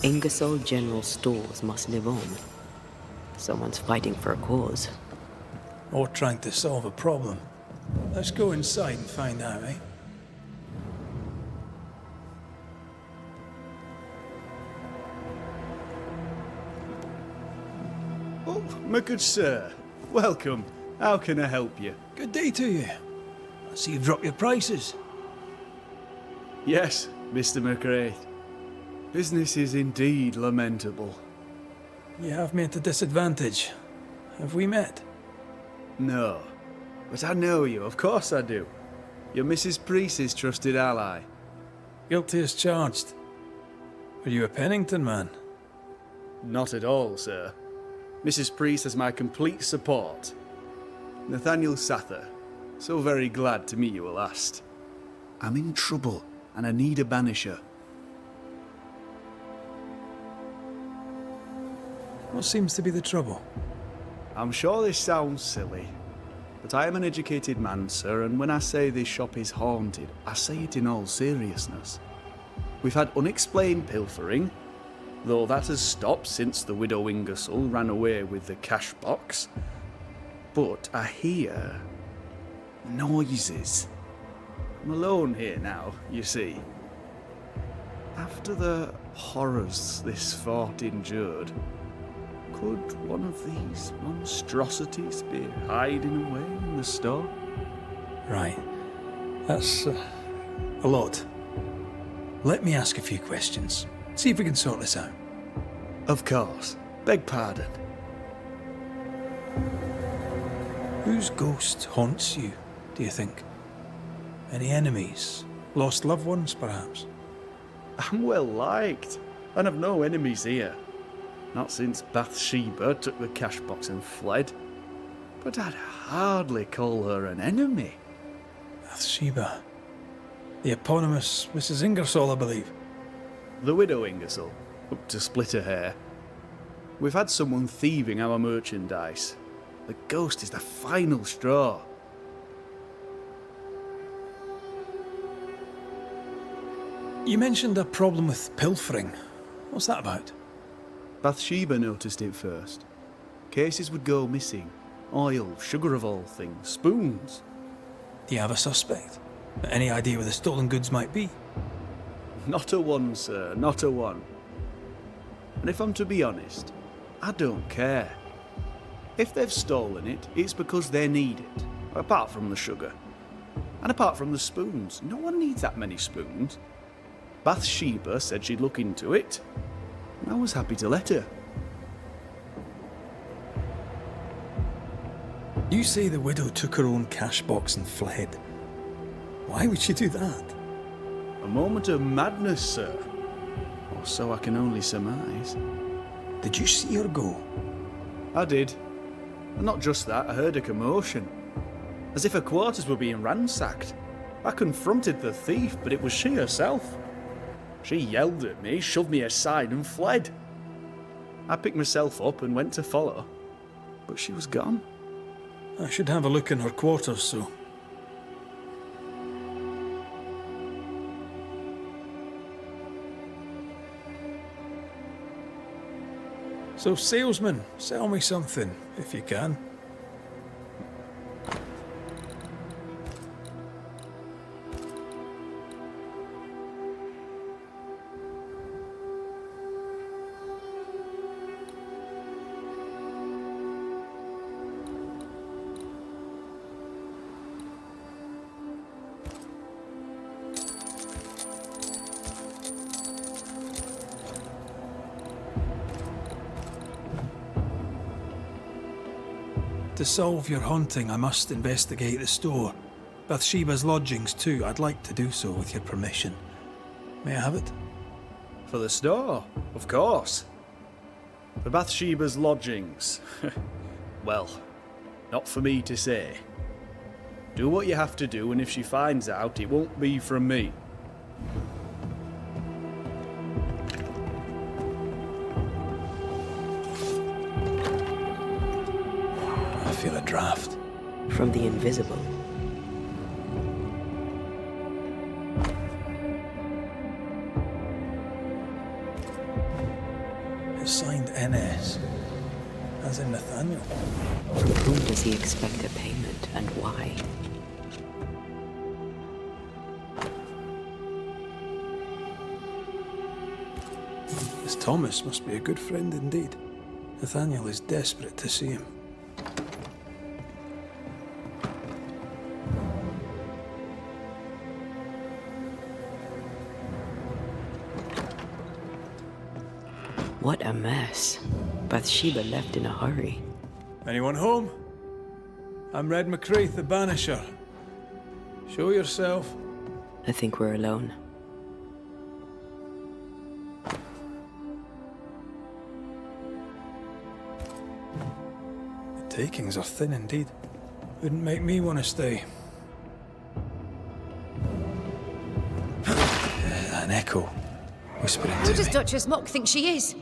Ingersoll General Stores must live on. Someone's fighting for a cause. Or trying to solve a problem. Let's go inside and find out, eh? Oh, my good sir. Welcome. How can I help you? Good day to you. I see you've dropped your prices. Yes, Mr. McRae. Business is indeed lamentable. You have me at a disadvantage. Have we met? No. But I know you, of course I do. You're Mrs. Priest's trusted ally. Guilty as charged. Were you a Pennington man? Not at all, sir. Mrs. Priest has my complete support. Nathaniel Sather. So very glad to meet you at last. I'm in trouble, and I need a banisher. What seems to be the trouble? I'm sure this sounds silly, but I am an educated man, sir, and when I say this shop is haunted, I say it in all seriousness. We've had unexplained pilfering, though that has stopped since the widow Ingersoll ran away with the cash box. But I hear noises. I'm alone here now, you see. After the horrors this fort endured, could one of these monstrosities be hiding away in the store? Right. That's a lot. Let me ask a few questions. See if we can sort this out. Of course. Beg pardon. Whose ghost haunts you, do you think? Any enemies? Lost loved ones, perhaps? I'm well liked, and I've no enemies here. Not since Bathsheba took the cash box and fled. But I'd hardly call her an enemy. Bathsheba. The eponymous Mrs. Ingersoll, I believe. The widow Ingersoll, up to split her hair. We've had someone thieving our merchandise. The ghost is the final straw. You mentioned a problem with pilfering. What's that about? Bathsheba noticed it first. Cases would go missing. Oil, sugar of all things, spoons. Do you have a suspect? Any idea where the stolen goods might be? Not a one, sir, not a one. And if I'm to be honest, I don't care. If they've stolen it, it's because they need it, apart from the sugar. And apart from the spoons, no one needs that many spoons. Bathsheba said she'd look into it, and I was happy to let her. You say the widow took her own cash box and fled. Why would she do that? A moment of madness, sir. Or so I can only surmise. Did you see her go? I did. And not just that, I heard a commotion. As if her quarters were being ransacked. I confronted the thief, but it was she herself. She yelled at me, shoved me aside and fled. I picked myself up and went to follow, but she was gone. I should have a look in her quarters, so... So, salesman, sell me something, if you can. To solve your haunting, I must investigate the store. Bathsheba's lodgings too. I'd like to do so with your permission. May I have it? For the store? Of course. For Bathsheba's lodgings? Well, not for me to say. Do what you have to do, and if she finds out, it won't be from me. I feel a draft. From the invisible. It's signed NS, as in Nathaniel. From whom does he expect a payment, and why? This Thomas must be a good friend indeed. Nathaniel is desperate to see him. What a mess. Bathsheba left in a hurry. Anyone home? I'm Red McCraith, the Banisher. Show yourself. I think we're alone. The takings are thin indeed. Wouldn't make me want to stay. An echo. Whispering to Who does me. Duchess Mock think she is?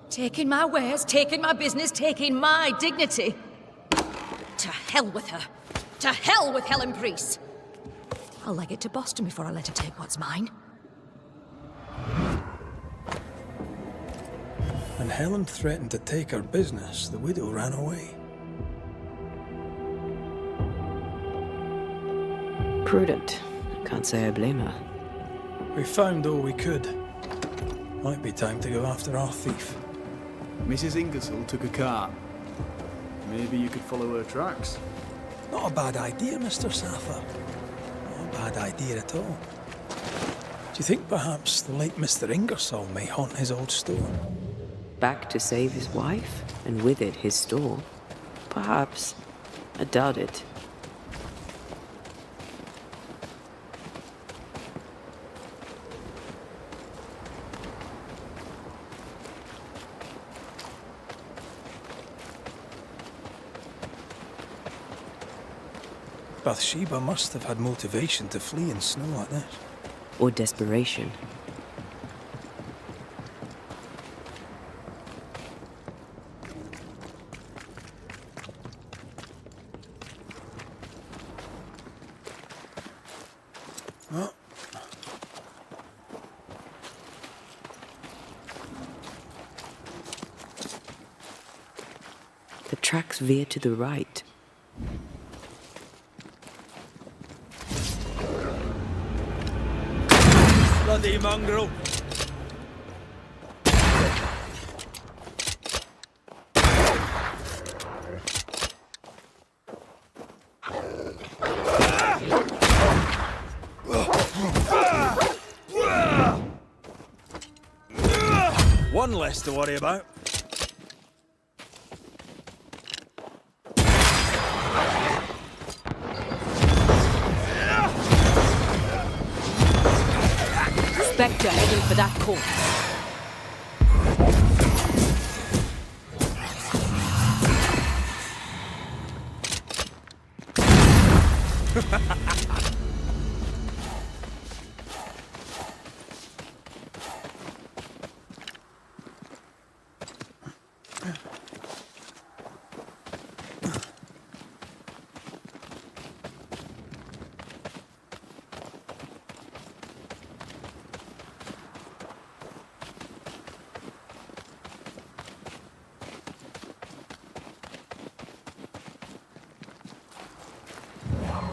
Taking my wares, taking my business, taking my dignity. To hell with her. To hell with Helen Priest. I'll leg it to Boston before I let her take what's mine. When Helen threatened to take her business, the widow ran away. Prudent. Can't say I blame her. We found all we could. Might be time to go after our thief. Mrs. Ingersoll took a cart. Maybe you could follow her tracks. Not a bad idea, Mr. Sather. Not a bad idea at all. Do you think perhaps the late Mr. Ingersoll may haunt his old store? Back to save his wife, and with it his store? Perhaps. I doubt it. Bathsheba must have had motivation to flee in snow like this. Or desperation. Oh. The tracks veer to the right. Bloody mongrel! One less to worry about. Spectre heading for that corpse.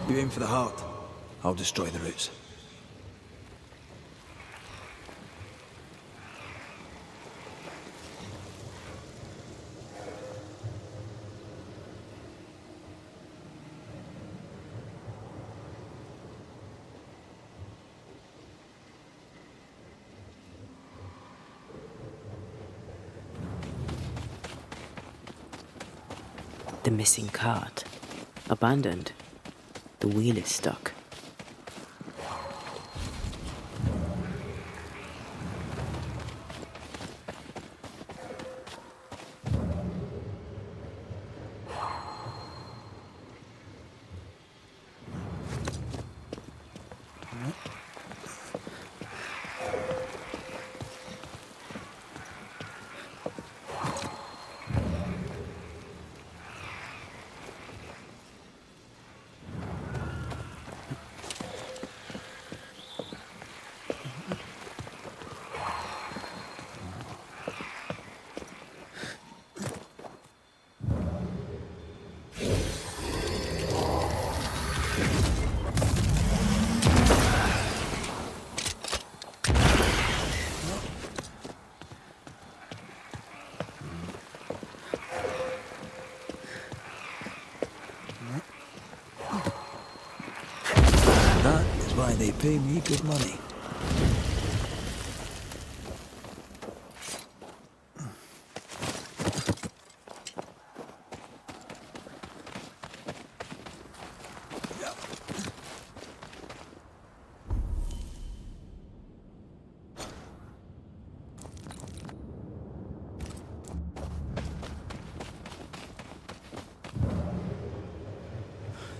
You aim for the heart. I'll destroy the roots. The missing cart. Abandoned. The wheel is stuck. They pay me good money.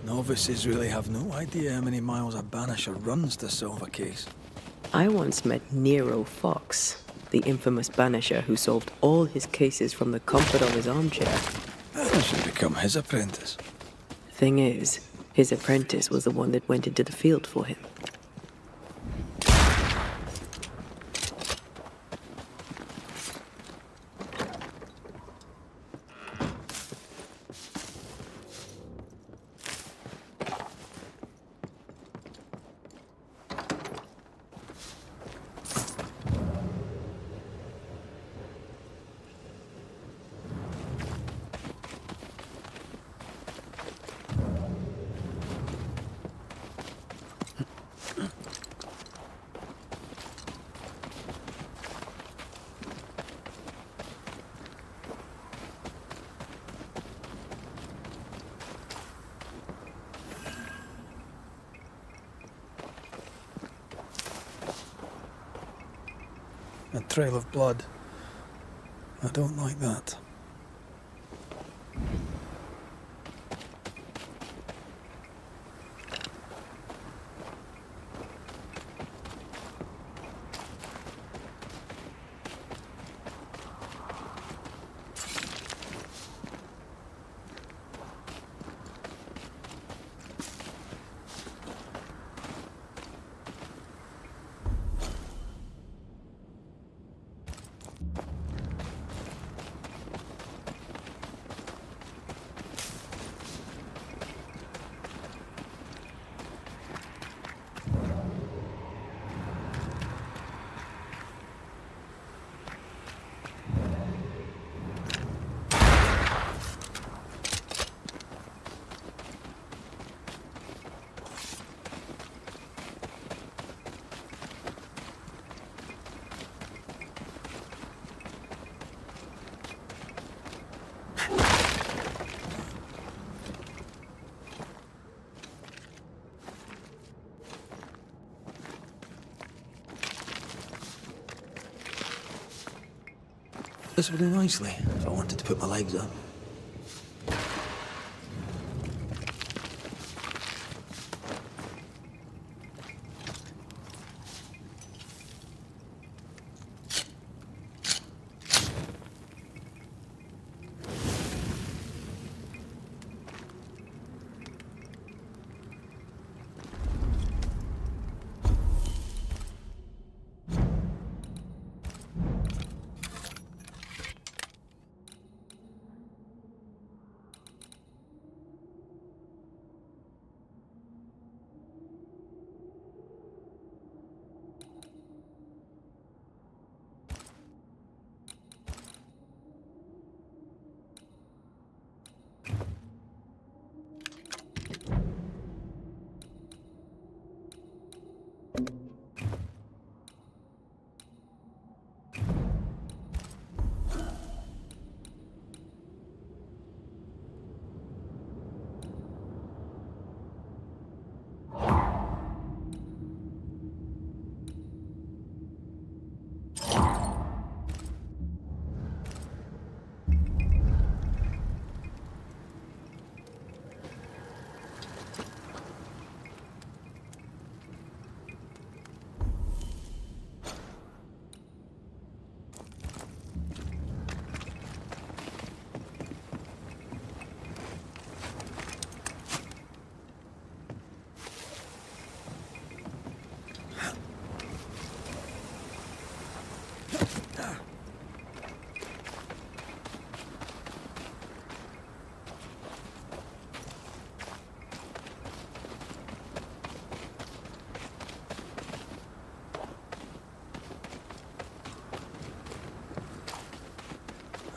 Novices really have no idea how many miles a Banisher runs to solve a case. I once met Nero Fox, the infamous Banisher who solved all his cases from the comfort of his armchair. I should become his apprentice. Thing is, his apprentice was the one that went into the field for him. A trail of blood. I don't like that. This would do nicely if I wanted to put my legs up.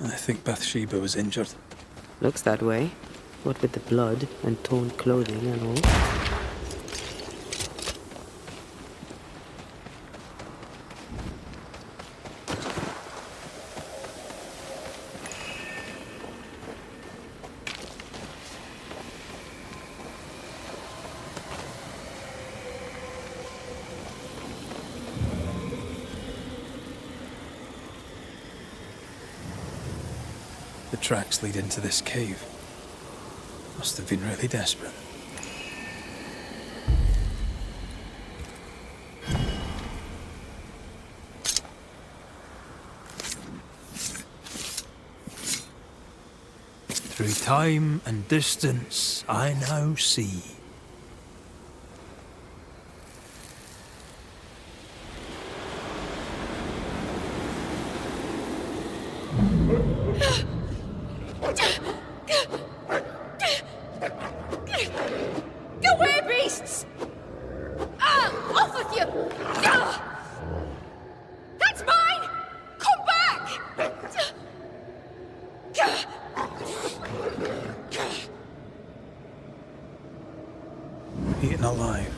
I think Bathsheba was injured. Looks that way. What with the blood and torn clothing and all. The tracks lead into this cave. Must have been really desperate. Through time and distance, I now see. Go away, beasts! Off with you! That's mine! Come back! Eaten alive.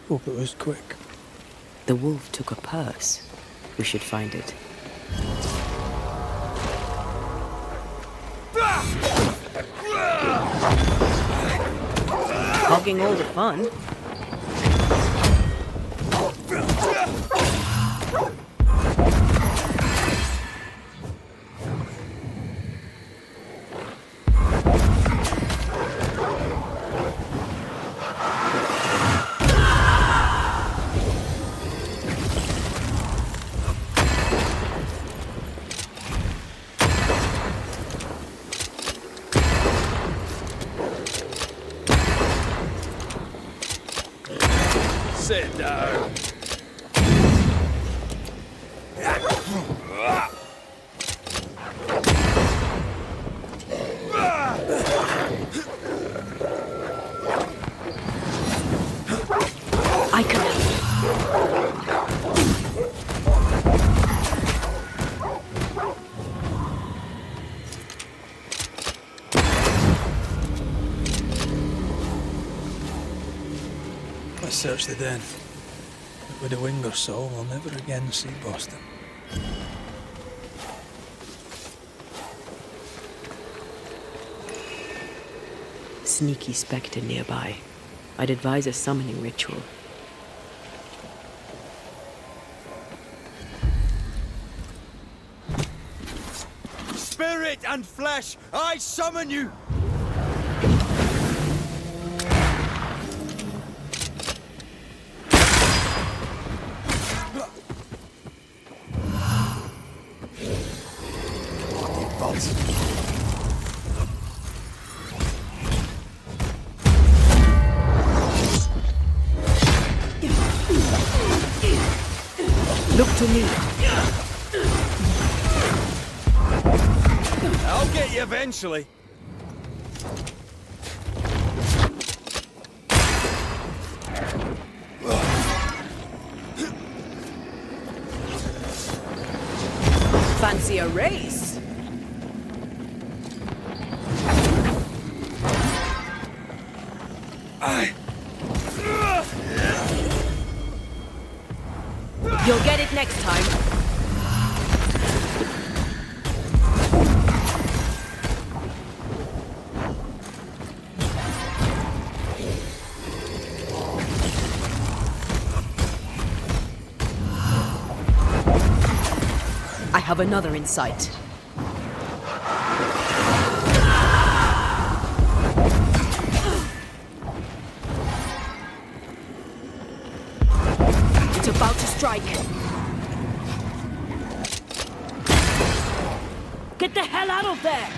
Hope it was quick. The wolf took a purse. We should find it. Hogging all the fun. Sit down. I can. Let's search the den. But with a wing or so, we'll never again see Boston. Sneaky spectre nearby. I'd advise a summoning ritual. Spirit and flesh, I summon you! Look to me. I'll get you eventually. Fancy a race? You'll get it next time. I have another in sight. It's about to strike. Get the hell out of there!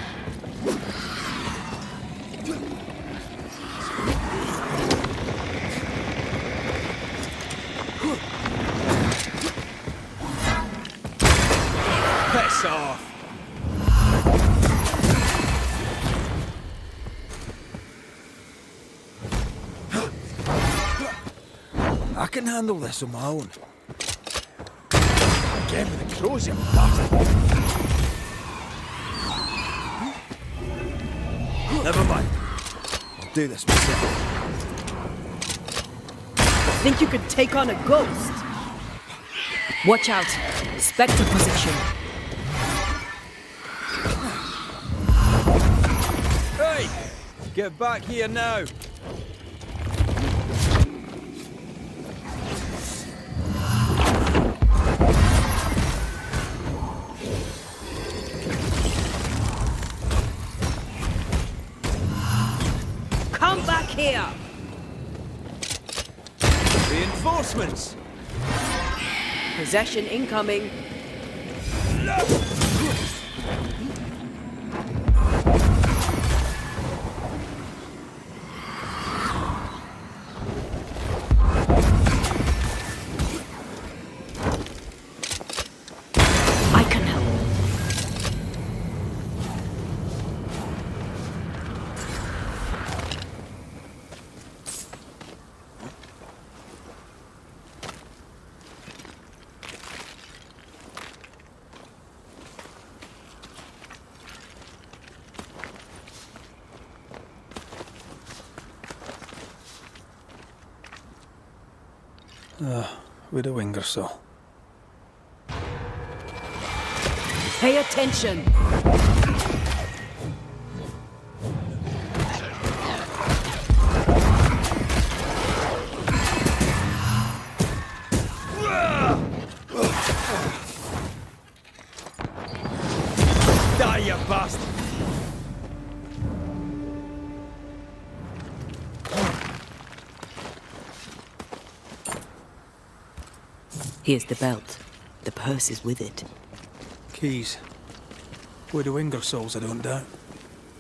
Piss off! I can handle this on my own. Again with the crows, you bastard! Never mind. I'll do this myself. Think you could take on a ghost? Watch out. Spectre position. Hey! Get back here now! Come back here! Reinforcements! Possession incoming. I can help. With a wing or so. Pay attention. Die, you bastard! Here's the belt. The purse is with it. Keys. With the Ingersolls, I don't doubt.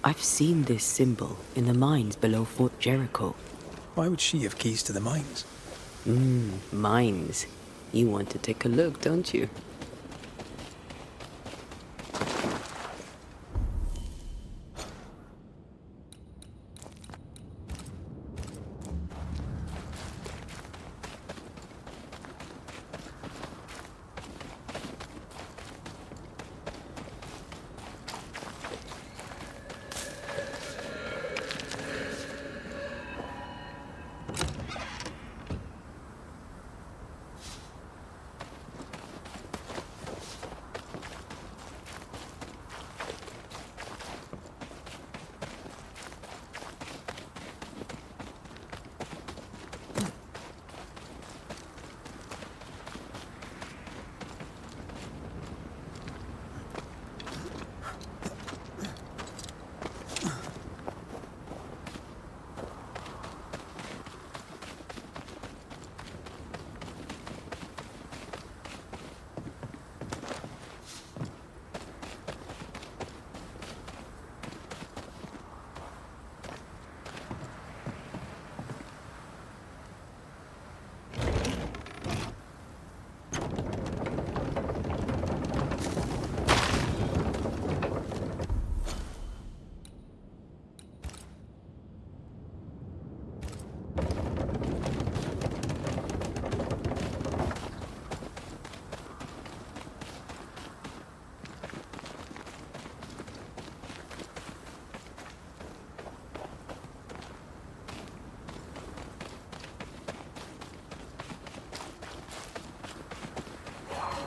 I've seen this symbol in the mines below Fort Jericho. Why would she have keys to the mines? Mines. You want to take a look, don't you?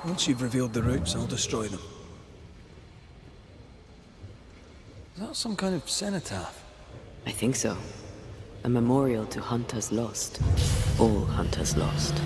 Once you've revealed the roots, I'll destroy them. Is that some kind of cenotaph? I think so. A memorial to hunters lost. All hunters lost.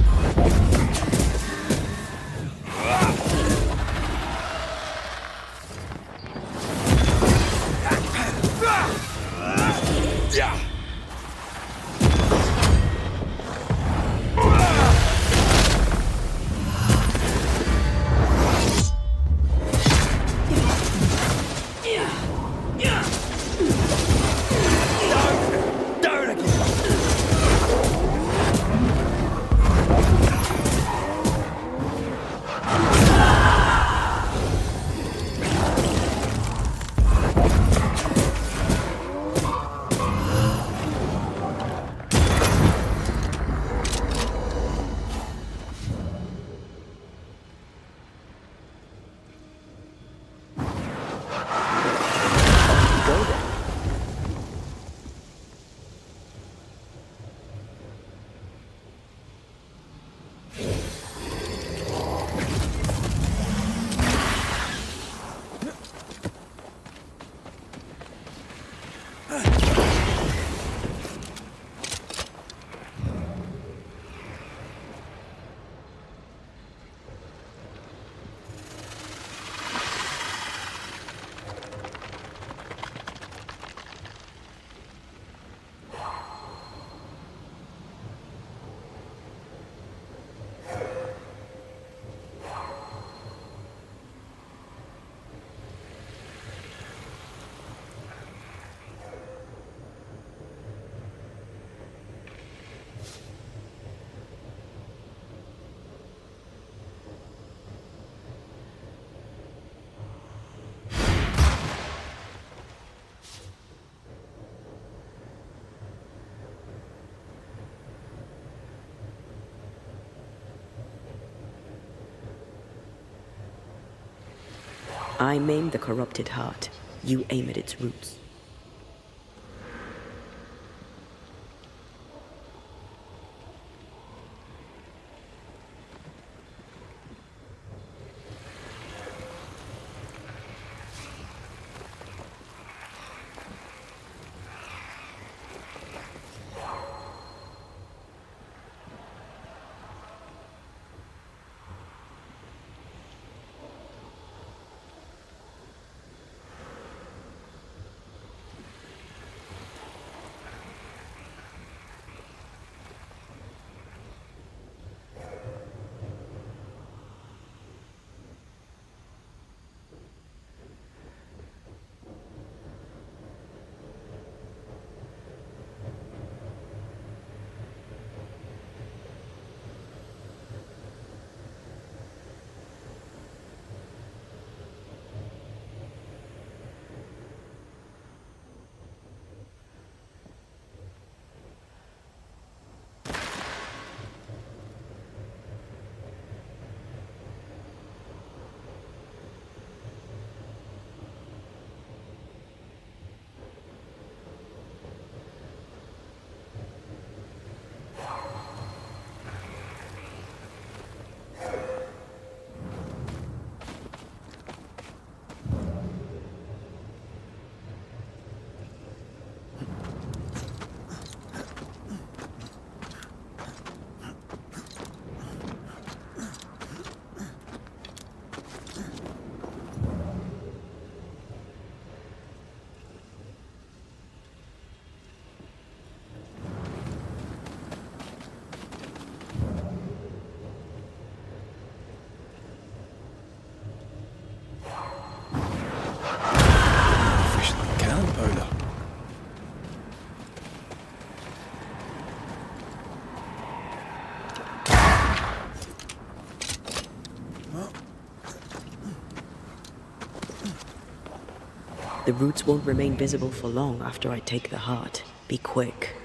I maim the corrupted heart. You aim at its roots. The roots won't remain visible for long after I take the heart. Be quick.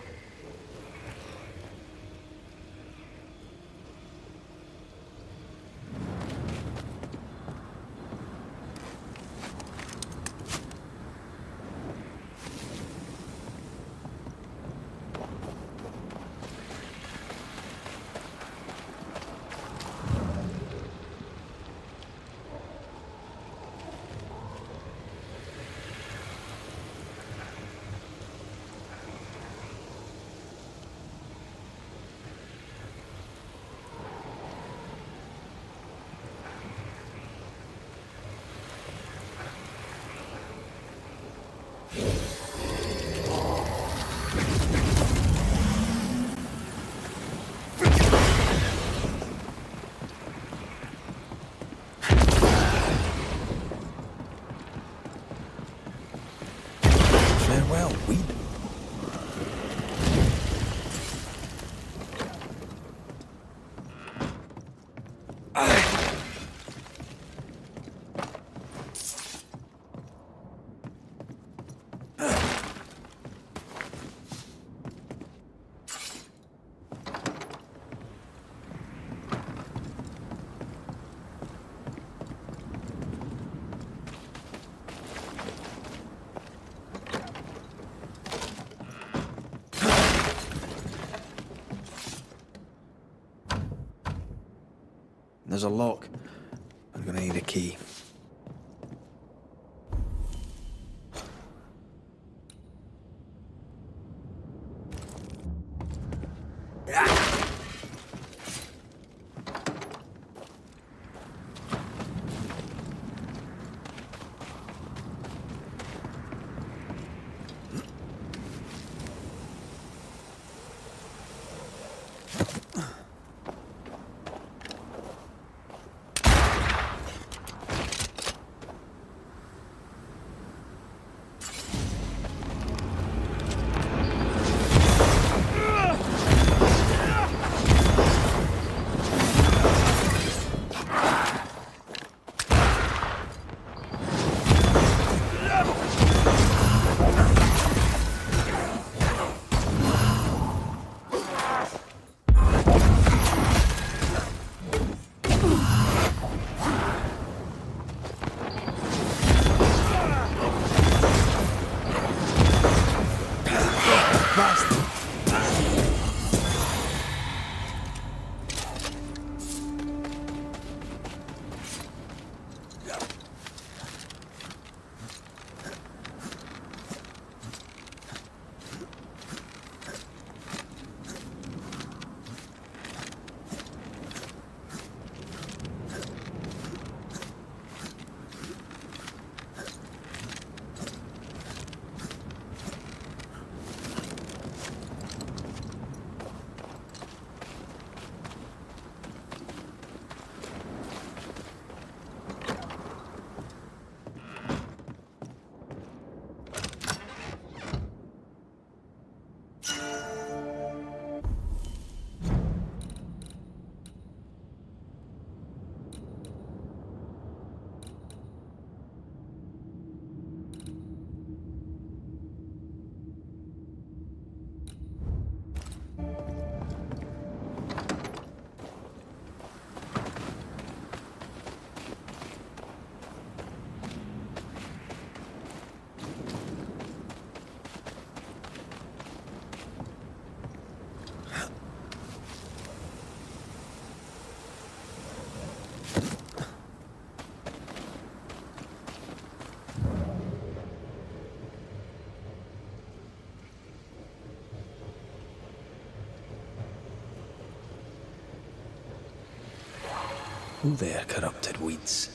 There's a lock. I'm gonna need a key. Who there, corrupted weeds?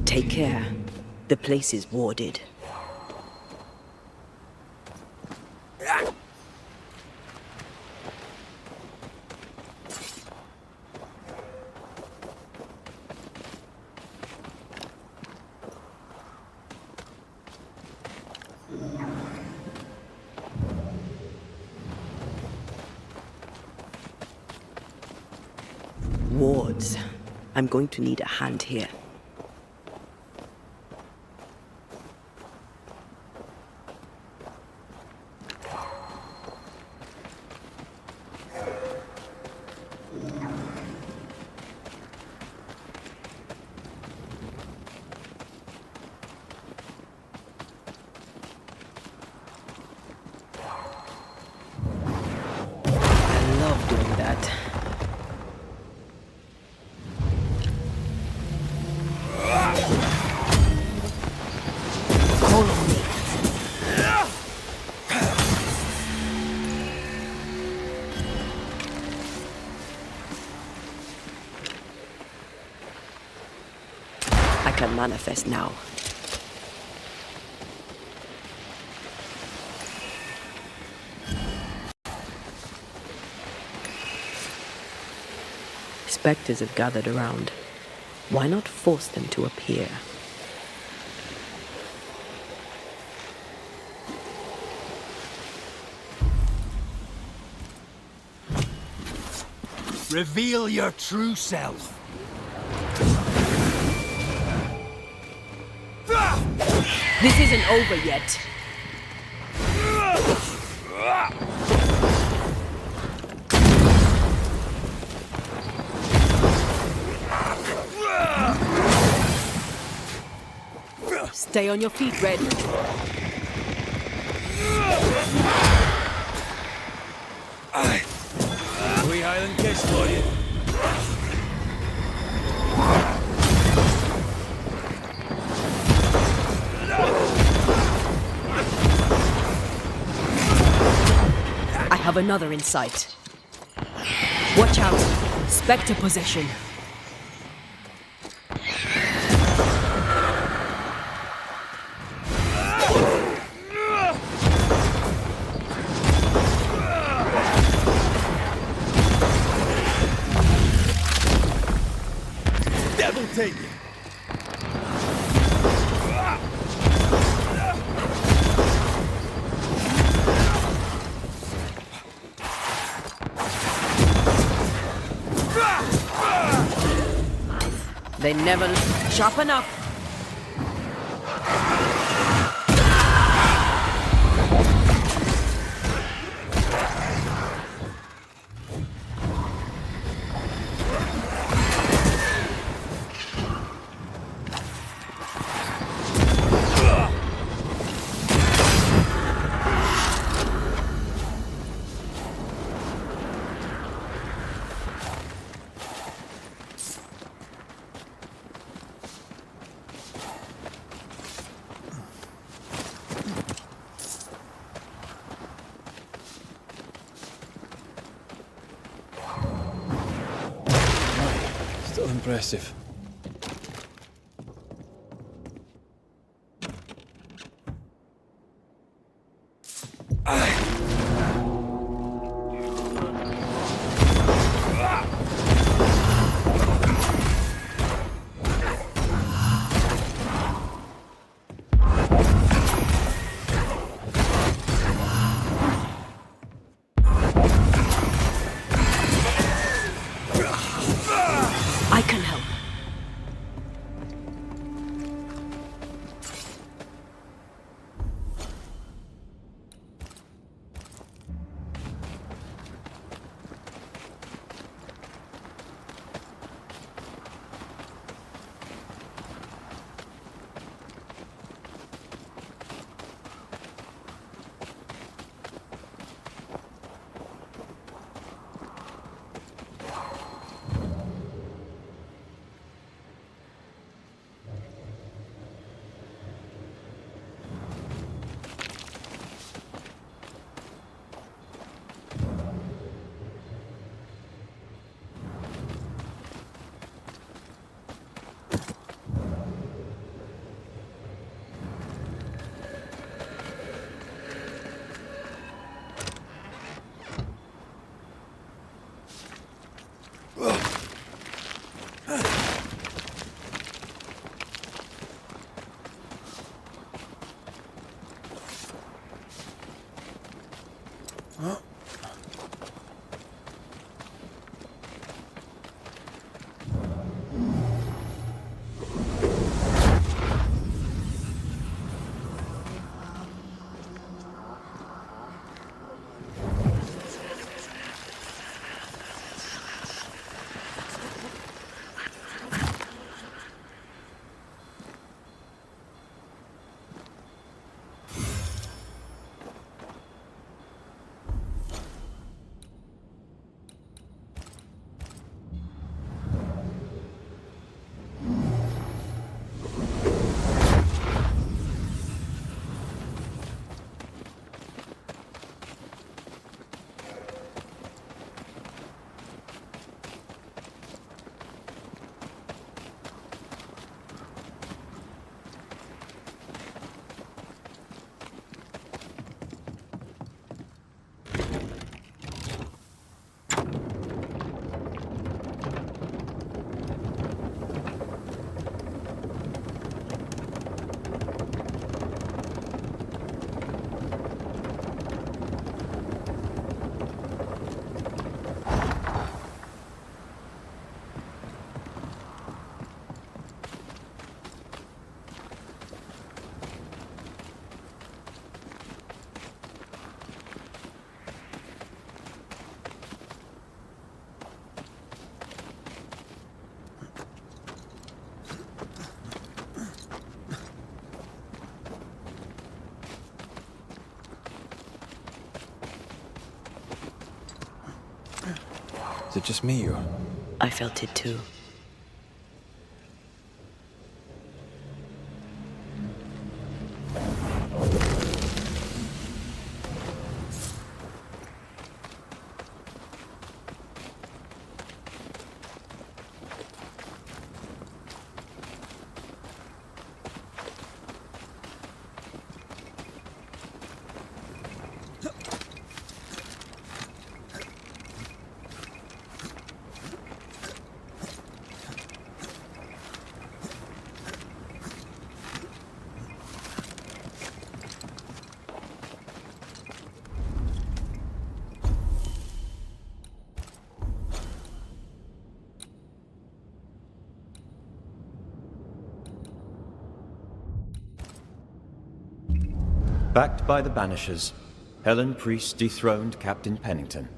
Take care. The place is warded. woods. I'm going to need a hand here. Manifest now. Spectres have gathered around. Why not force them to appear? Reveal your true self. This isn't over yet. Stay on your feet, Red. We Highland kiss for you. I have another in sight. Watch out! Spectre possession. Devil take you. They never sharpen up. Still impressive. I can help. Is it just me, or...? I felt it too. Backed by the Banishers, Helen Priest dethroned Captain Pennington.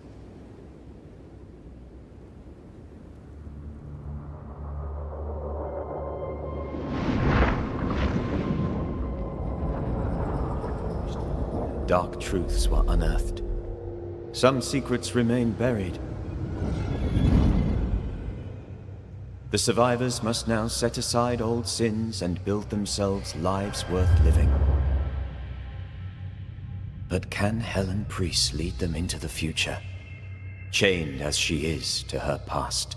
Dark truths were unearthed. Some secrets remain buried. The survivors must now set aside old sins and build themselves lives worth living. But can Helen Priest lead them into the future, chained as she is to her past?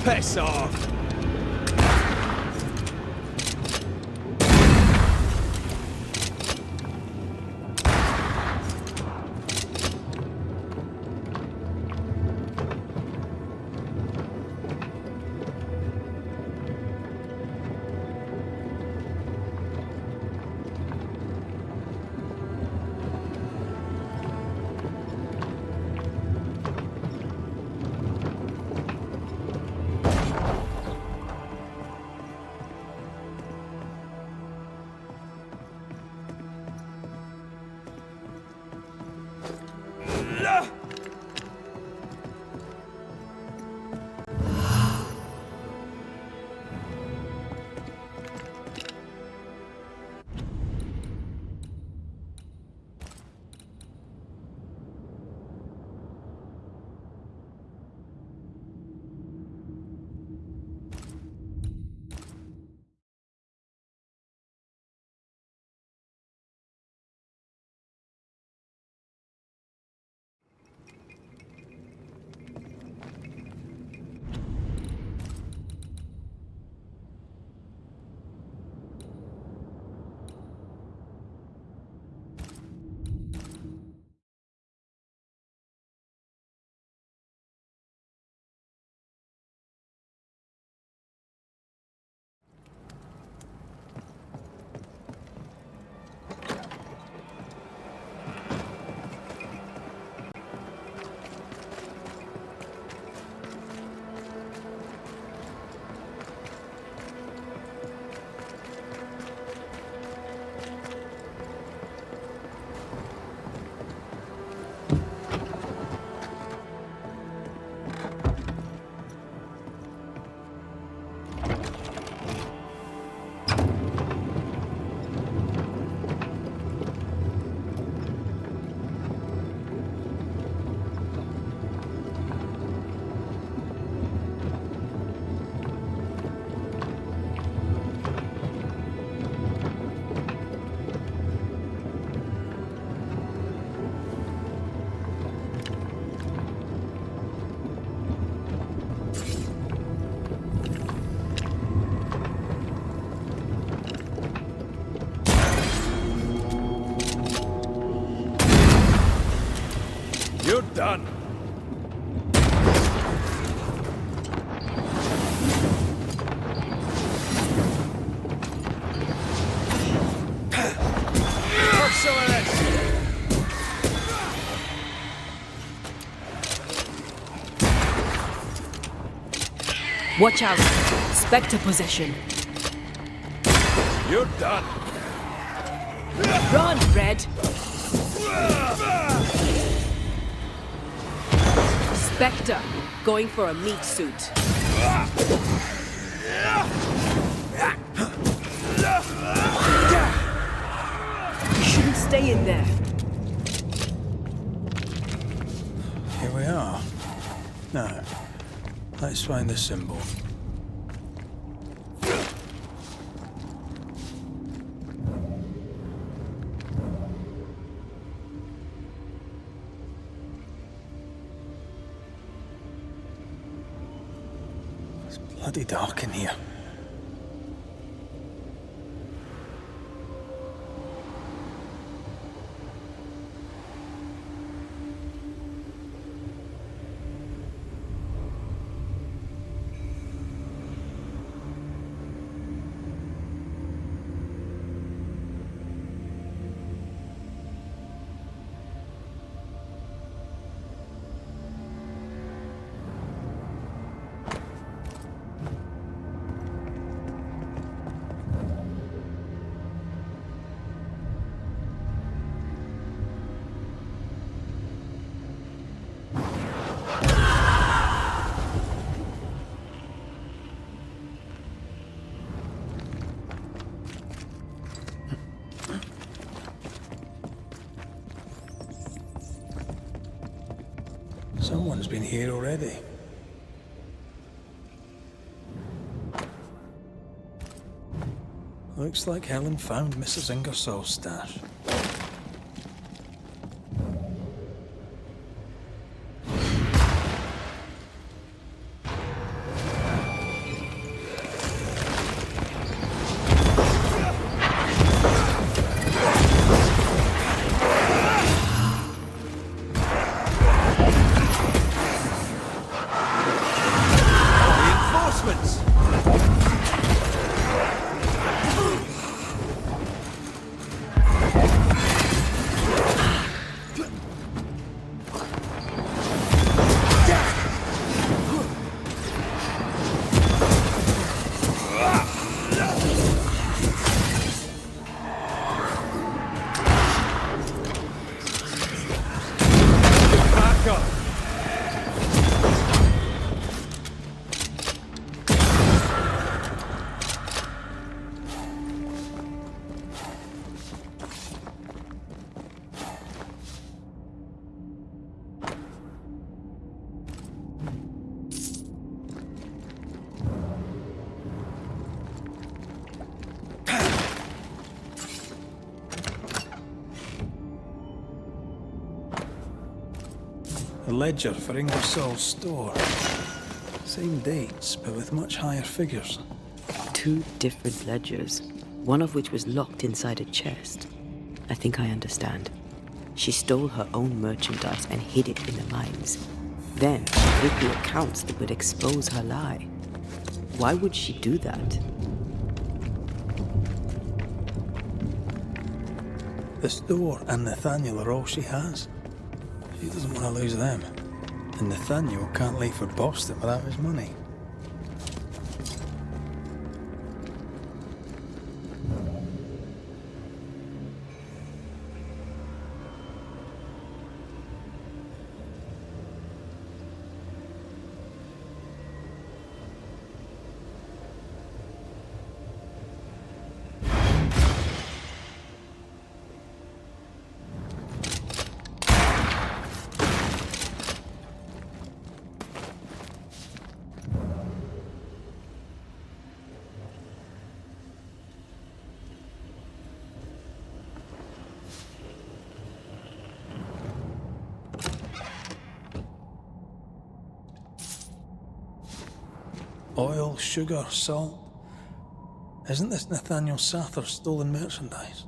Piss off! You're done. Have some of this. Watch out. Spectre possession. You're done. Run, Red. Spectre, going for a meat suit. You shouldn't stay in there. Here we are. Now, let's find the symbol. Bloody dark in here. Someone's been here already. Looks like Helen found Mrs. Ingersoll's stash. The ledger for Ingersoll's store. Same dates, but with much higher figures. 2 different ledgers, one of which was locked inside a chest. I think I understand. She stole her own merchandise and hid it in the mines. Then she wrote the accounts that would expose her lie. Why would she do that? The store and Nathaniel are all she has. She doesn't want to lose them. And Nathaniel can't leave for Boston without his money. Oil, sugar, salt. Isn't this Nathaniel Sather's stolen merchandise?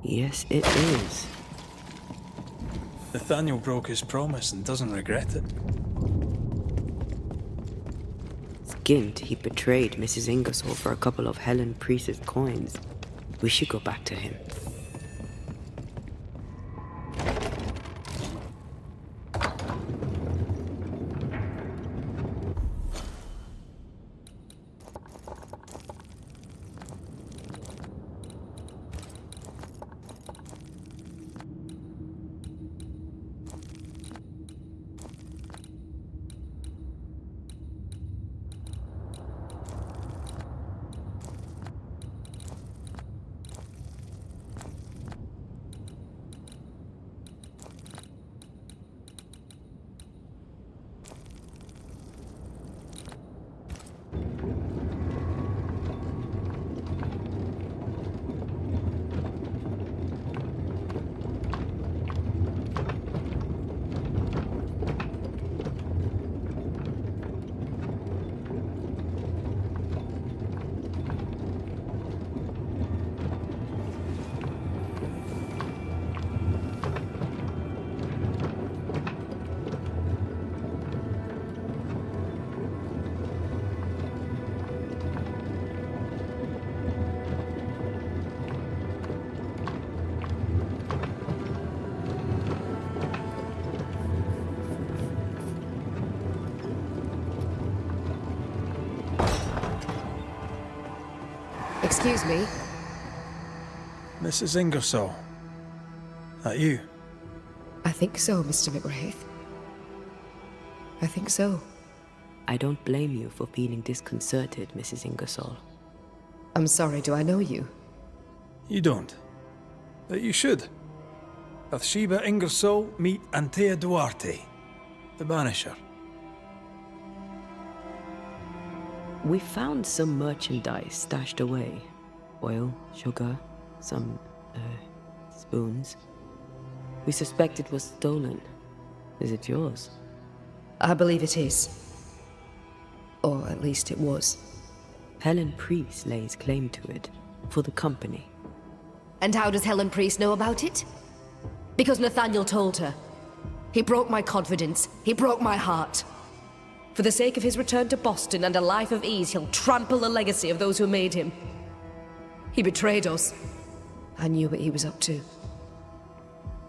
Yes, it is. Nathaniel broke his promise and doesn't regret it. Skint, he betrayed Mrs. Ingersoll for a couple of Helen Priest's coins. We should go back to him. Excuse me? Mrs. Ingersoll. That you? I think so, Mr. McWraith. I think so. I don't blame you for feeling disconcerted, Mrs. Ingersoll. I'm sorry, do I know you? You don't. But you should. Bathsheba Ingersoll meet Antea Duarte, the Banisher. We found some merchandise stashed away. Oil, sugar, some, spoons. We suspect it was stolen. Is it yours? I believe it is. Or at least it was. Helen Priest lays claim to it, for the company. And how does Helen Priest know about it? Because Nathaniel told her. He broke my confidence. He broke my heart. For the sake of his return to Boston and a life of ease, he'll trample the legacy of those who made him. He betrayed us. I knew what he was up to.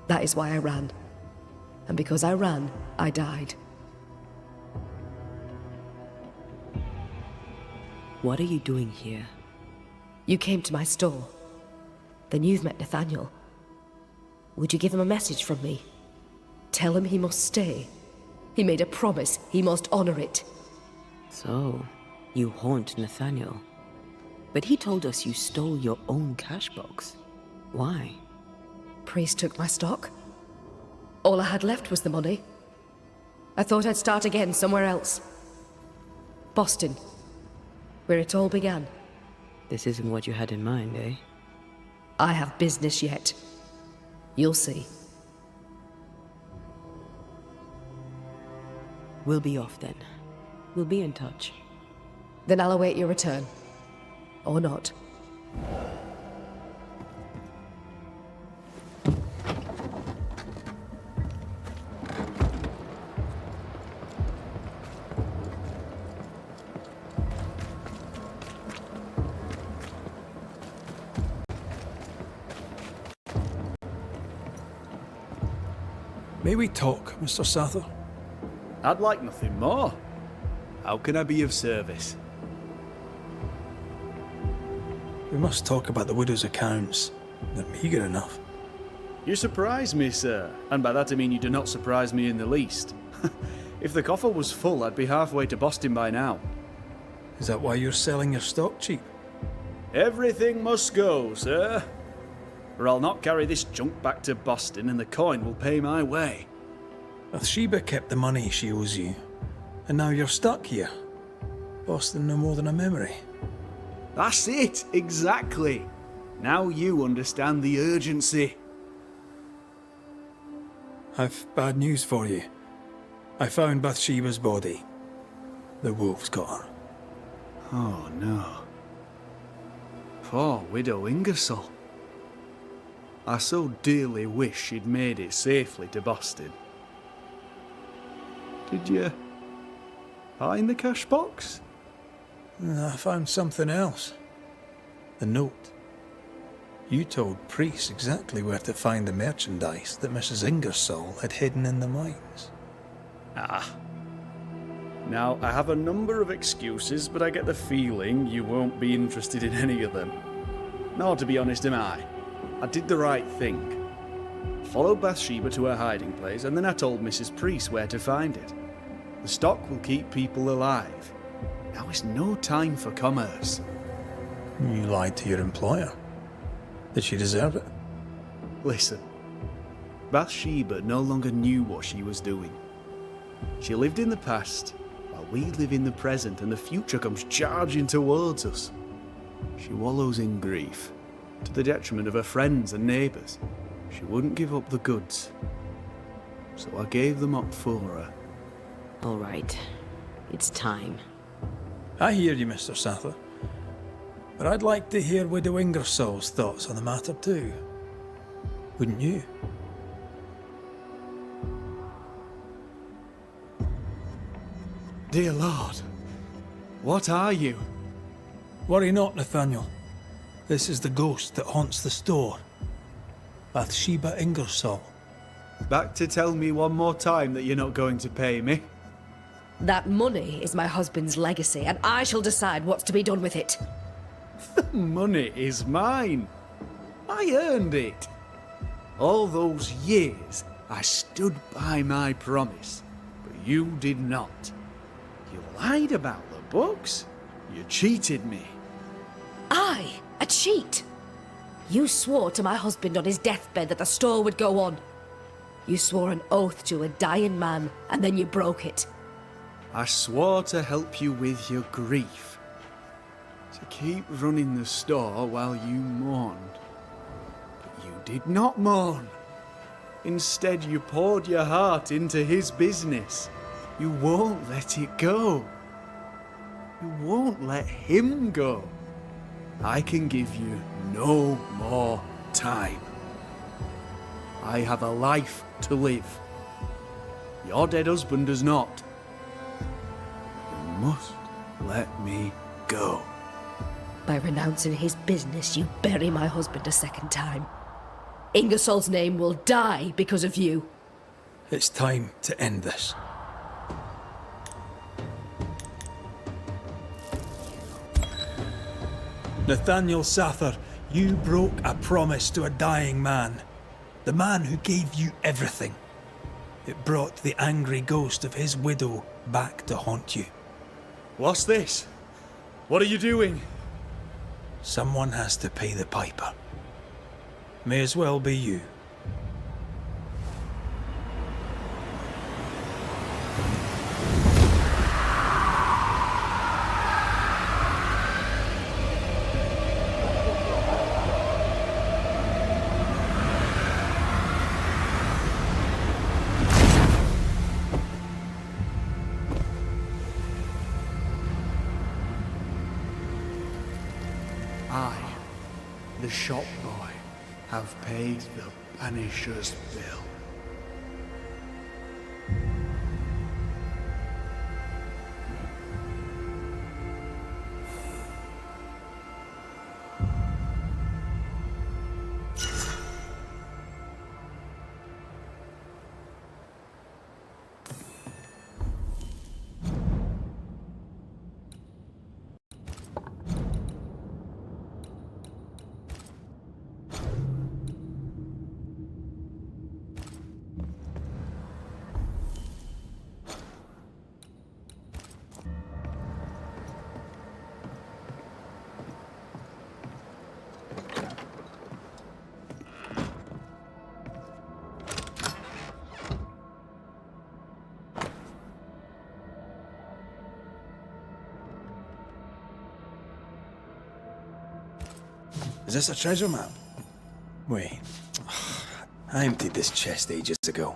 That is why I ran. And because I ran, I died. What are you doing here? You came to my store. Then you've met Nathaniel. Would you give him a message from me? Tell him he must stay. He made a promise. He must honor it. So, you haunt Nathaniel. But he told us you stole your own cash box. Why? Priest took my stock. All I had left was the money. I thought I'd start again somewhere else. Boston. Where it all began. This isn't what you had in mind, eh? I have business yet. You'll see. We'll be off then. We'll be in touch. Then I'll await your return. Or not. May we talk, Mr. Sather? I'd like nothing more. How can I be of service? We must talk about the widow's accounts. They're meagre enough. You surprise me, sir. And by that I mean you do not surprise me in the least. If the coffer was full, I'd be halfway to Boston by now. Is that why you're selling your stock cheap? Everything must go, sir. Or I'll not carry this junk back to Boston and the coin will pay my way. Bathsheba kept the money she owes you, and now you're stuck here. Boston no more than a memory. That's it, exactly. Now you understand the urgency. I've bad news for you. I found Bathsheba's body. The wolves got her. Oh no. Poor widow Ingersoll. I so dearly wish she'd made it safely to Boston. Did you find the cash box? I found something else. The note. You told Priest exactly where to find the merchandise that Mrs. Ingersoll had hidden in the mines. Ah. Now, I have a number of excuses, but I get the feeling you won't be interested in any of them. Nor, to be honest, am I. I did the right thing. Followed Bathsheba to her hiding place, and then I told Mrs. Priest where to find it. The stock will keep people alive. Now is no time for commerce. You lied to your employer. Did she deserve it? Listen, Bathsheba no longer knew what she was doing. She lived in the past, while we live in the present, and the future comes charging towards us. She wallows in grief, to the detriment of her friends and neighbours. She wouldn't give up the goods, so I gave them up for her. All right. It's time. I hear you, Mr. Sather. But I'd like to hear Widow Ingersoll's thoughts on the matter too. Wouldn't you? Dear Lord, what are you? Worry not, Nathaniel. This is the ghost that haunts the store. Bathsheba Ingersoll. Back to tell me one more time that you're not going to pay me? That money is my husband's legacy, and I shall decide what's to be done with it. The money is mine. I earned it. All those years, I stood by my promise, but you did not. You lied about the books. You cheated me. I, a cheat? You swore to my husband on his deathbed that the store would go on. You swore an oath to a dying man, and then you broke it. I swore to help you with your grief. To keep running the store while you mourned. But you did not mourn. Instead, you poured your heart into his business. You won't let it go. You won't let him go. I can give you no more time. I have a life to live. Your dead husband does not. You must let me go. By renouncing his business, you bury my husband a second time. Ingersoll's name will die because of you. It's time to end this. Nathaniel Sather, you broke a promise to a dying man. The man who gave you everything. It brought the angry ghost of his widow back to haunt you. What's this? What are you doing? Someone has to pay the piper. May as well be you. I, the shop boy, have paid the Banishers' bill. Is this a treasure map? Wait. I emptied this chest ages ago.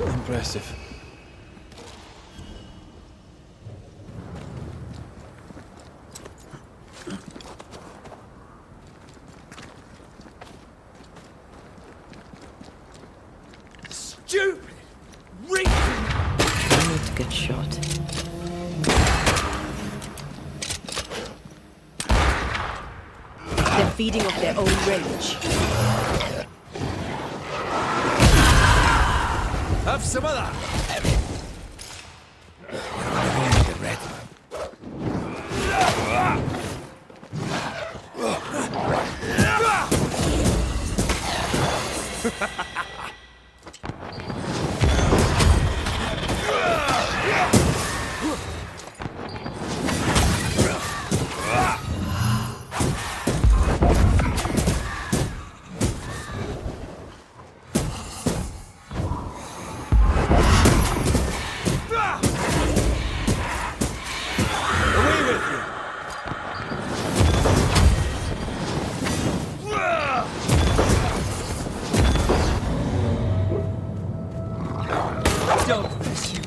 Impressive. Stupid! Reason! I need to get shot. They're feeding off their own rage. Have some of that!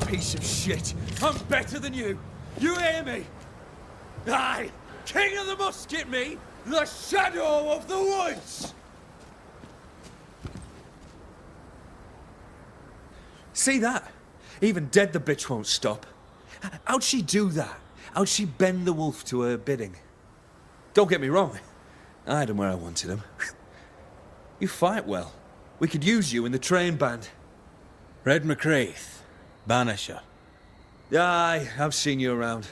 Piece of shit. I'm better than you. You hear me? I, King of the Musket, me, the Shadow of the Woods. See that? Even dead, the bitch won't stop. How'd she do that? How'd she bend the wolf to her bidding? Don't get me wrong. I had him where I wanted him. You fight well. We could use you in the train band. Red McCraith, Banisher. Aye, I've seen you around.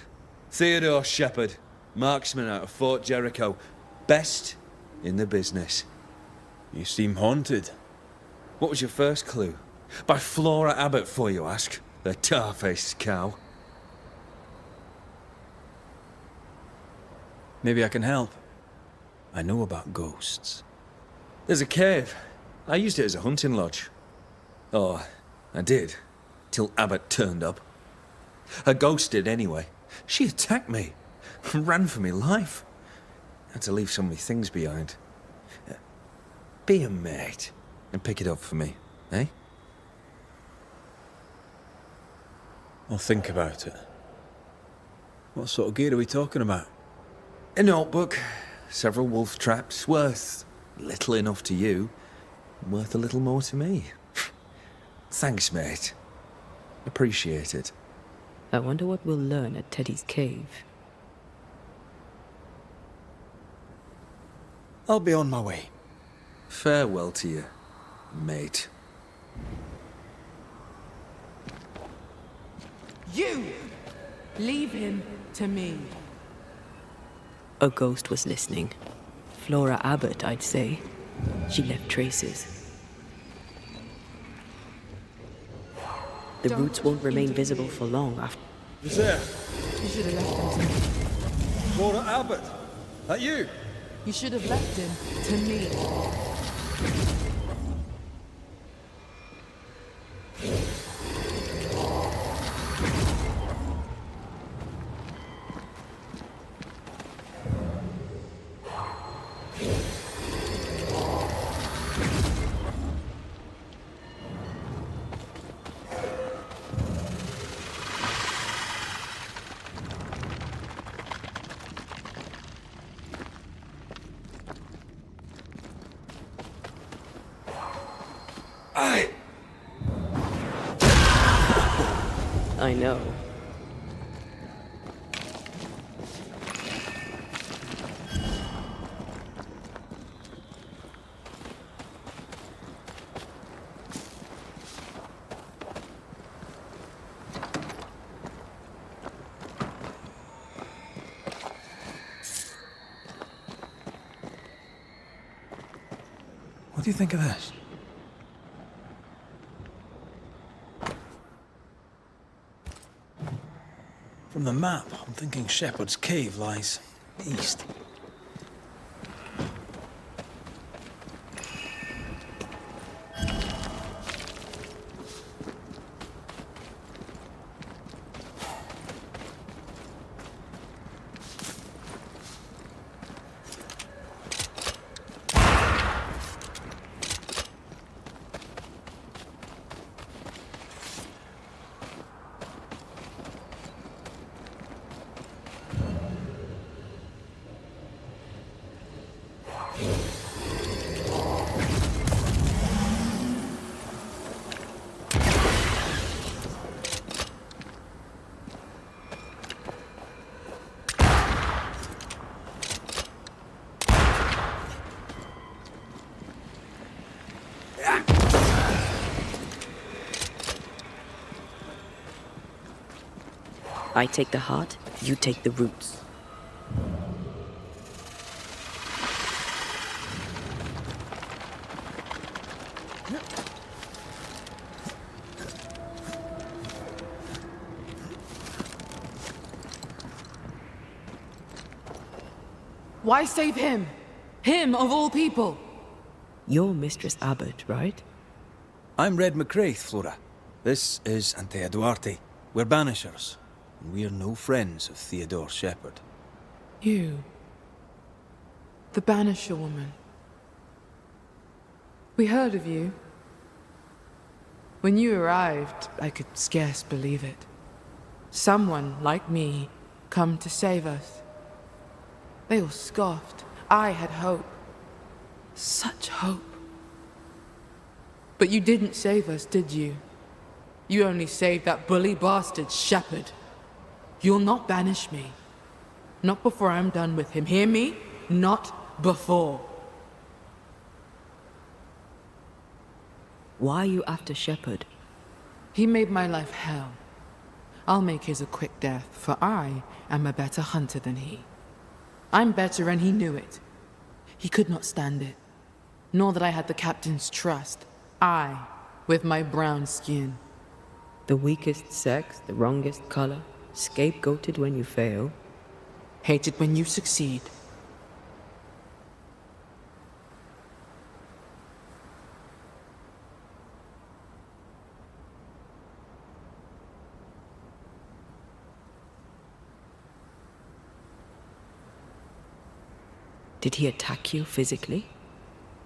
Theodore Shepherd, marksman out of Fort Jericho. Best in the business. You seem haunted. What was your first clue? By Flora Abbott, for you ask? The tar-faced cow. Maybe I can help. I know about ghosts. There's a cave. I used it as a hunting lodge. Oh, I did. Till Abbott turned up. A ghost did anyway. She attacked me. Ran for me life. Had to leave so many things behind. Be a mate and pick it up for me, eh? I'll think about it. What sort of gear are we talking about? A notebook, several wolf traps, worth little enough to you, worth a little more to me. Thanks, mate. Appreciate it. I wonder what we'll learn at Teddy's cave. I'll be on my way. Farewell to you, mate. You! Leave him to me. A ghost was listening. Flora Abbott, I'd say. She left traces. The roots won't remain visible for long after. Who's there? You should have left him to me. Flora Abbott! That you? You should have left him to me. I know. What do you think of this? From the map, I'm thinking Shepherd's Cave lies east. I take the heart, you take the roots. Why save him? Him of all people. You're Mistress Abbott, right? I'm Red McCraith, Flora. This is Antea Duarte. We're Banishers. And we're no friends of Theodore Shepherd. You. The Banisher woman. We heard of you. When you arrived, I could scarce believe it. Someone like me come to save us. They all scoffed. I had hope. Such hope. But you didn't save us, did you? You only saved that bully bastard Shepherd. You'll not banish me. Not before I'm done with him. Hear me? Not before. Why are you after Shepherd? He made my life hell. I'll make his a quick death, for I am a better hunter than he. I'm better and he knew it. He could not stand it. nor that I had the captain's trust. I, with my brown skin. The weakest sex, the wrongest color, scapegoated when you fail. Hated when you succeed. Did he attack you physically?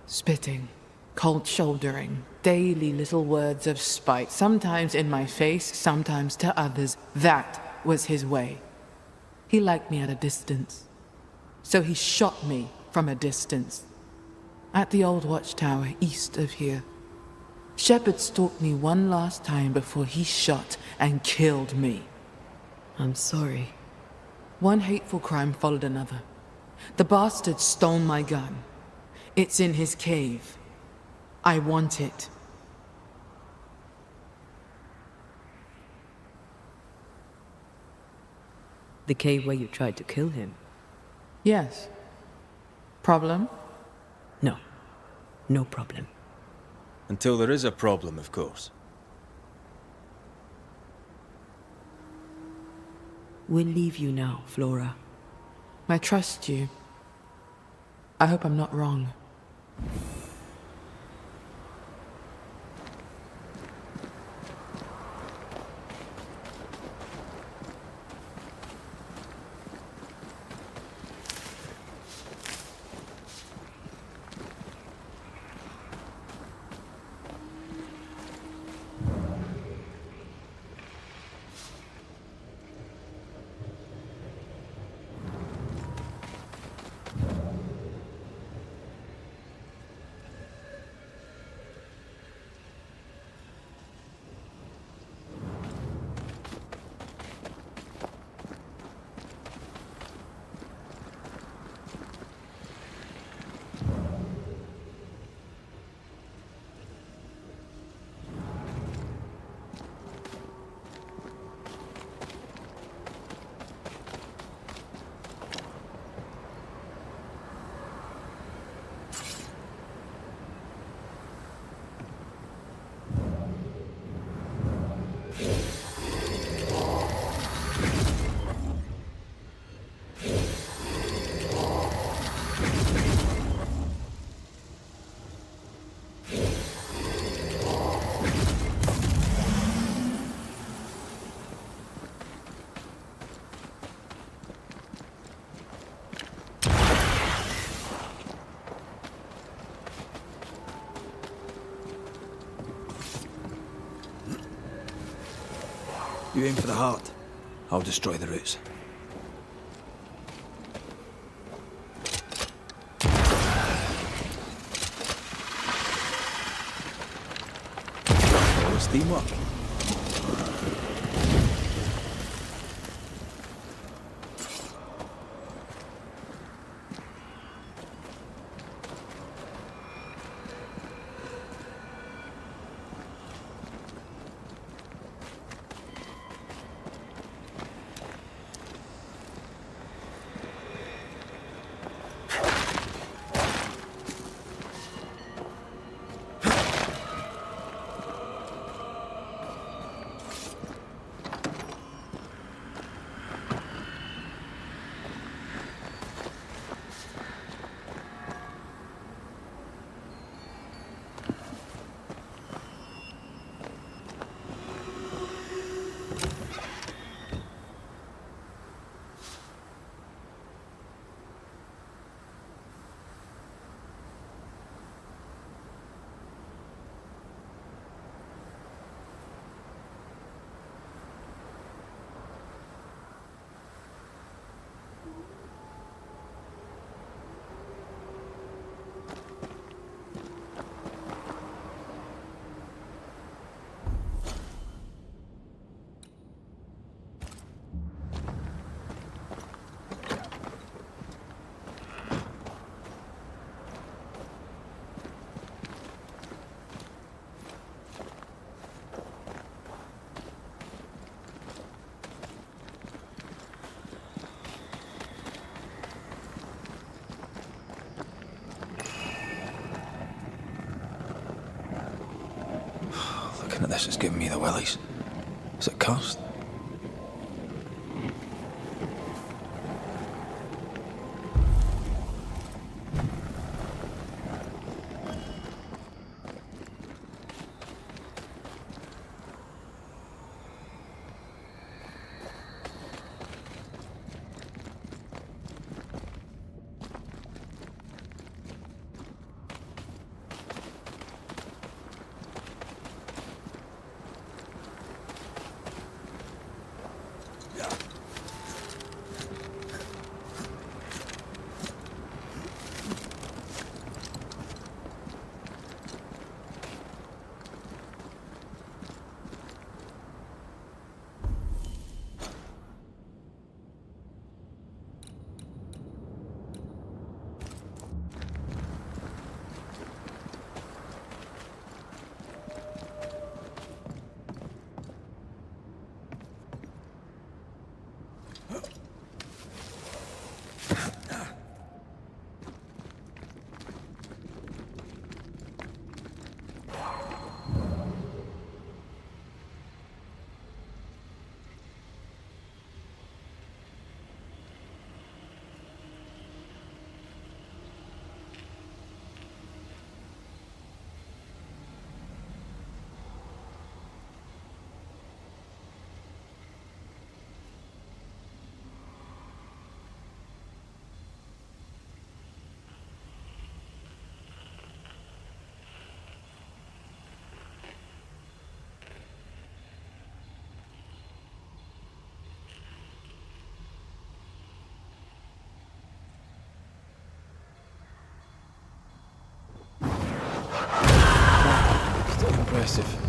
Spitting, cold shouldering, daily little words of spite, sometimes in my face, sometimes to others. That was his way. He liked me at a distance, so he shot me from a distance. At the old watchtower east of here. Shepard stalked me one last time before he shot and killed me. I'm sorry. One hateful crime followed another. The bastard stole my gun. It's in his cave. I want it. The cave where you tried to kill him? Yes. Problem? No. No problem. Until there is a problem, of course. We'll leave you now, Flora. I trust you. I hope I'm not wrong. You aim for the heart. I'll destroy the roots. Always teamwork. Looking at this is giving me the willies. Is it cursed? Still impressive.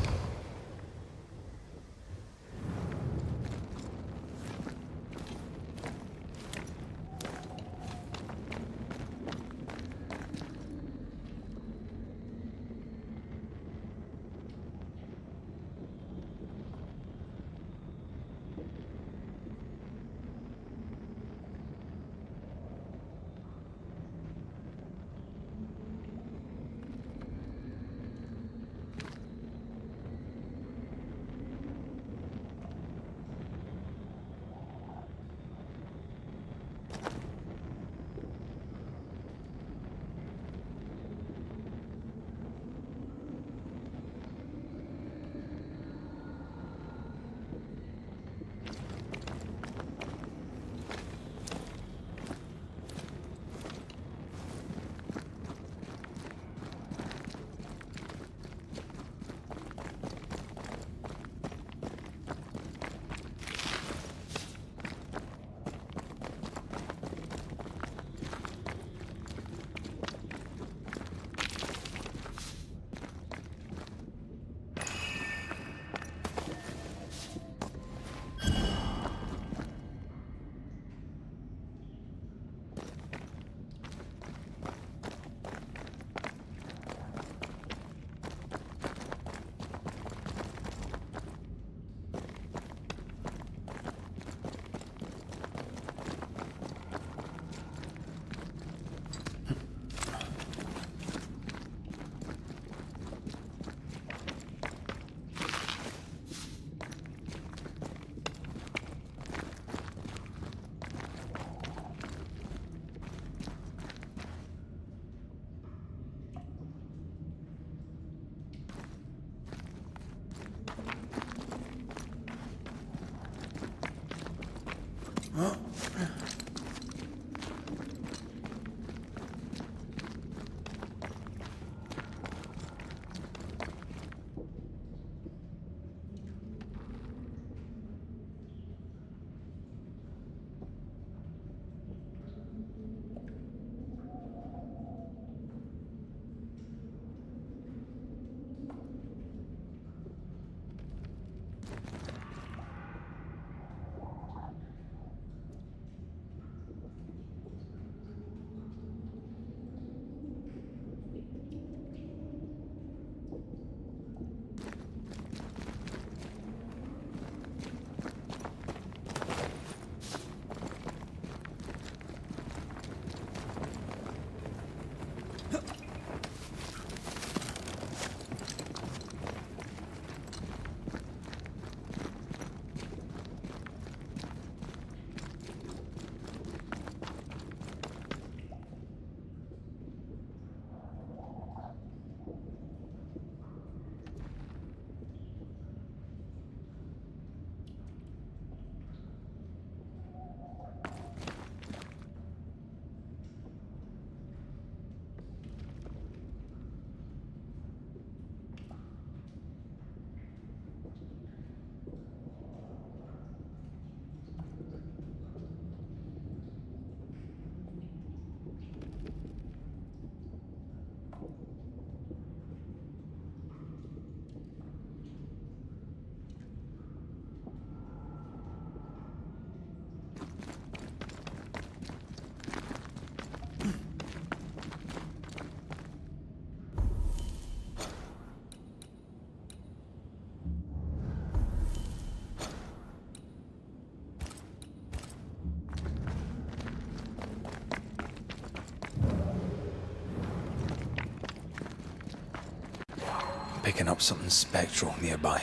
picking up something spectral nearby.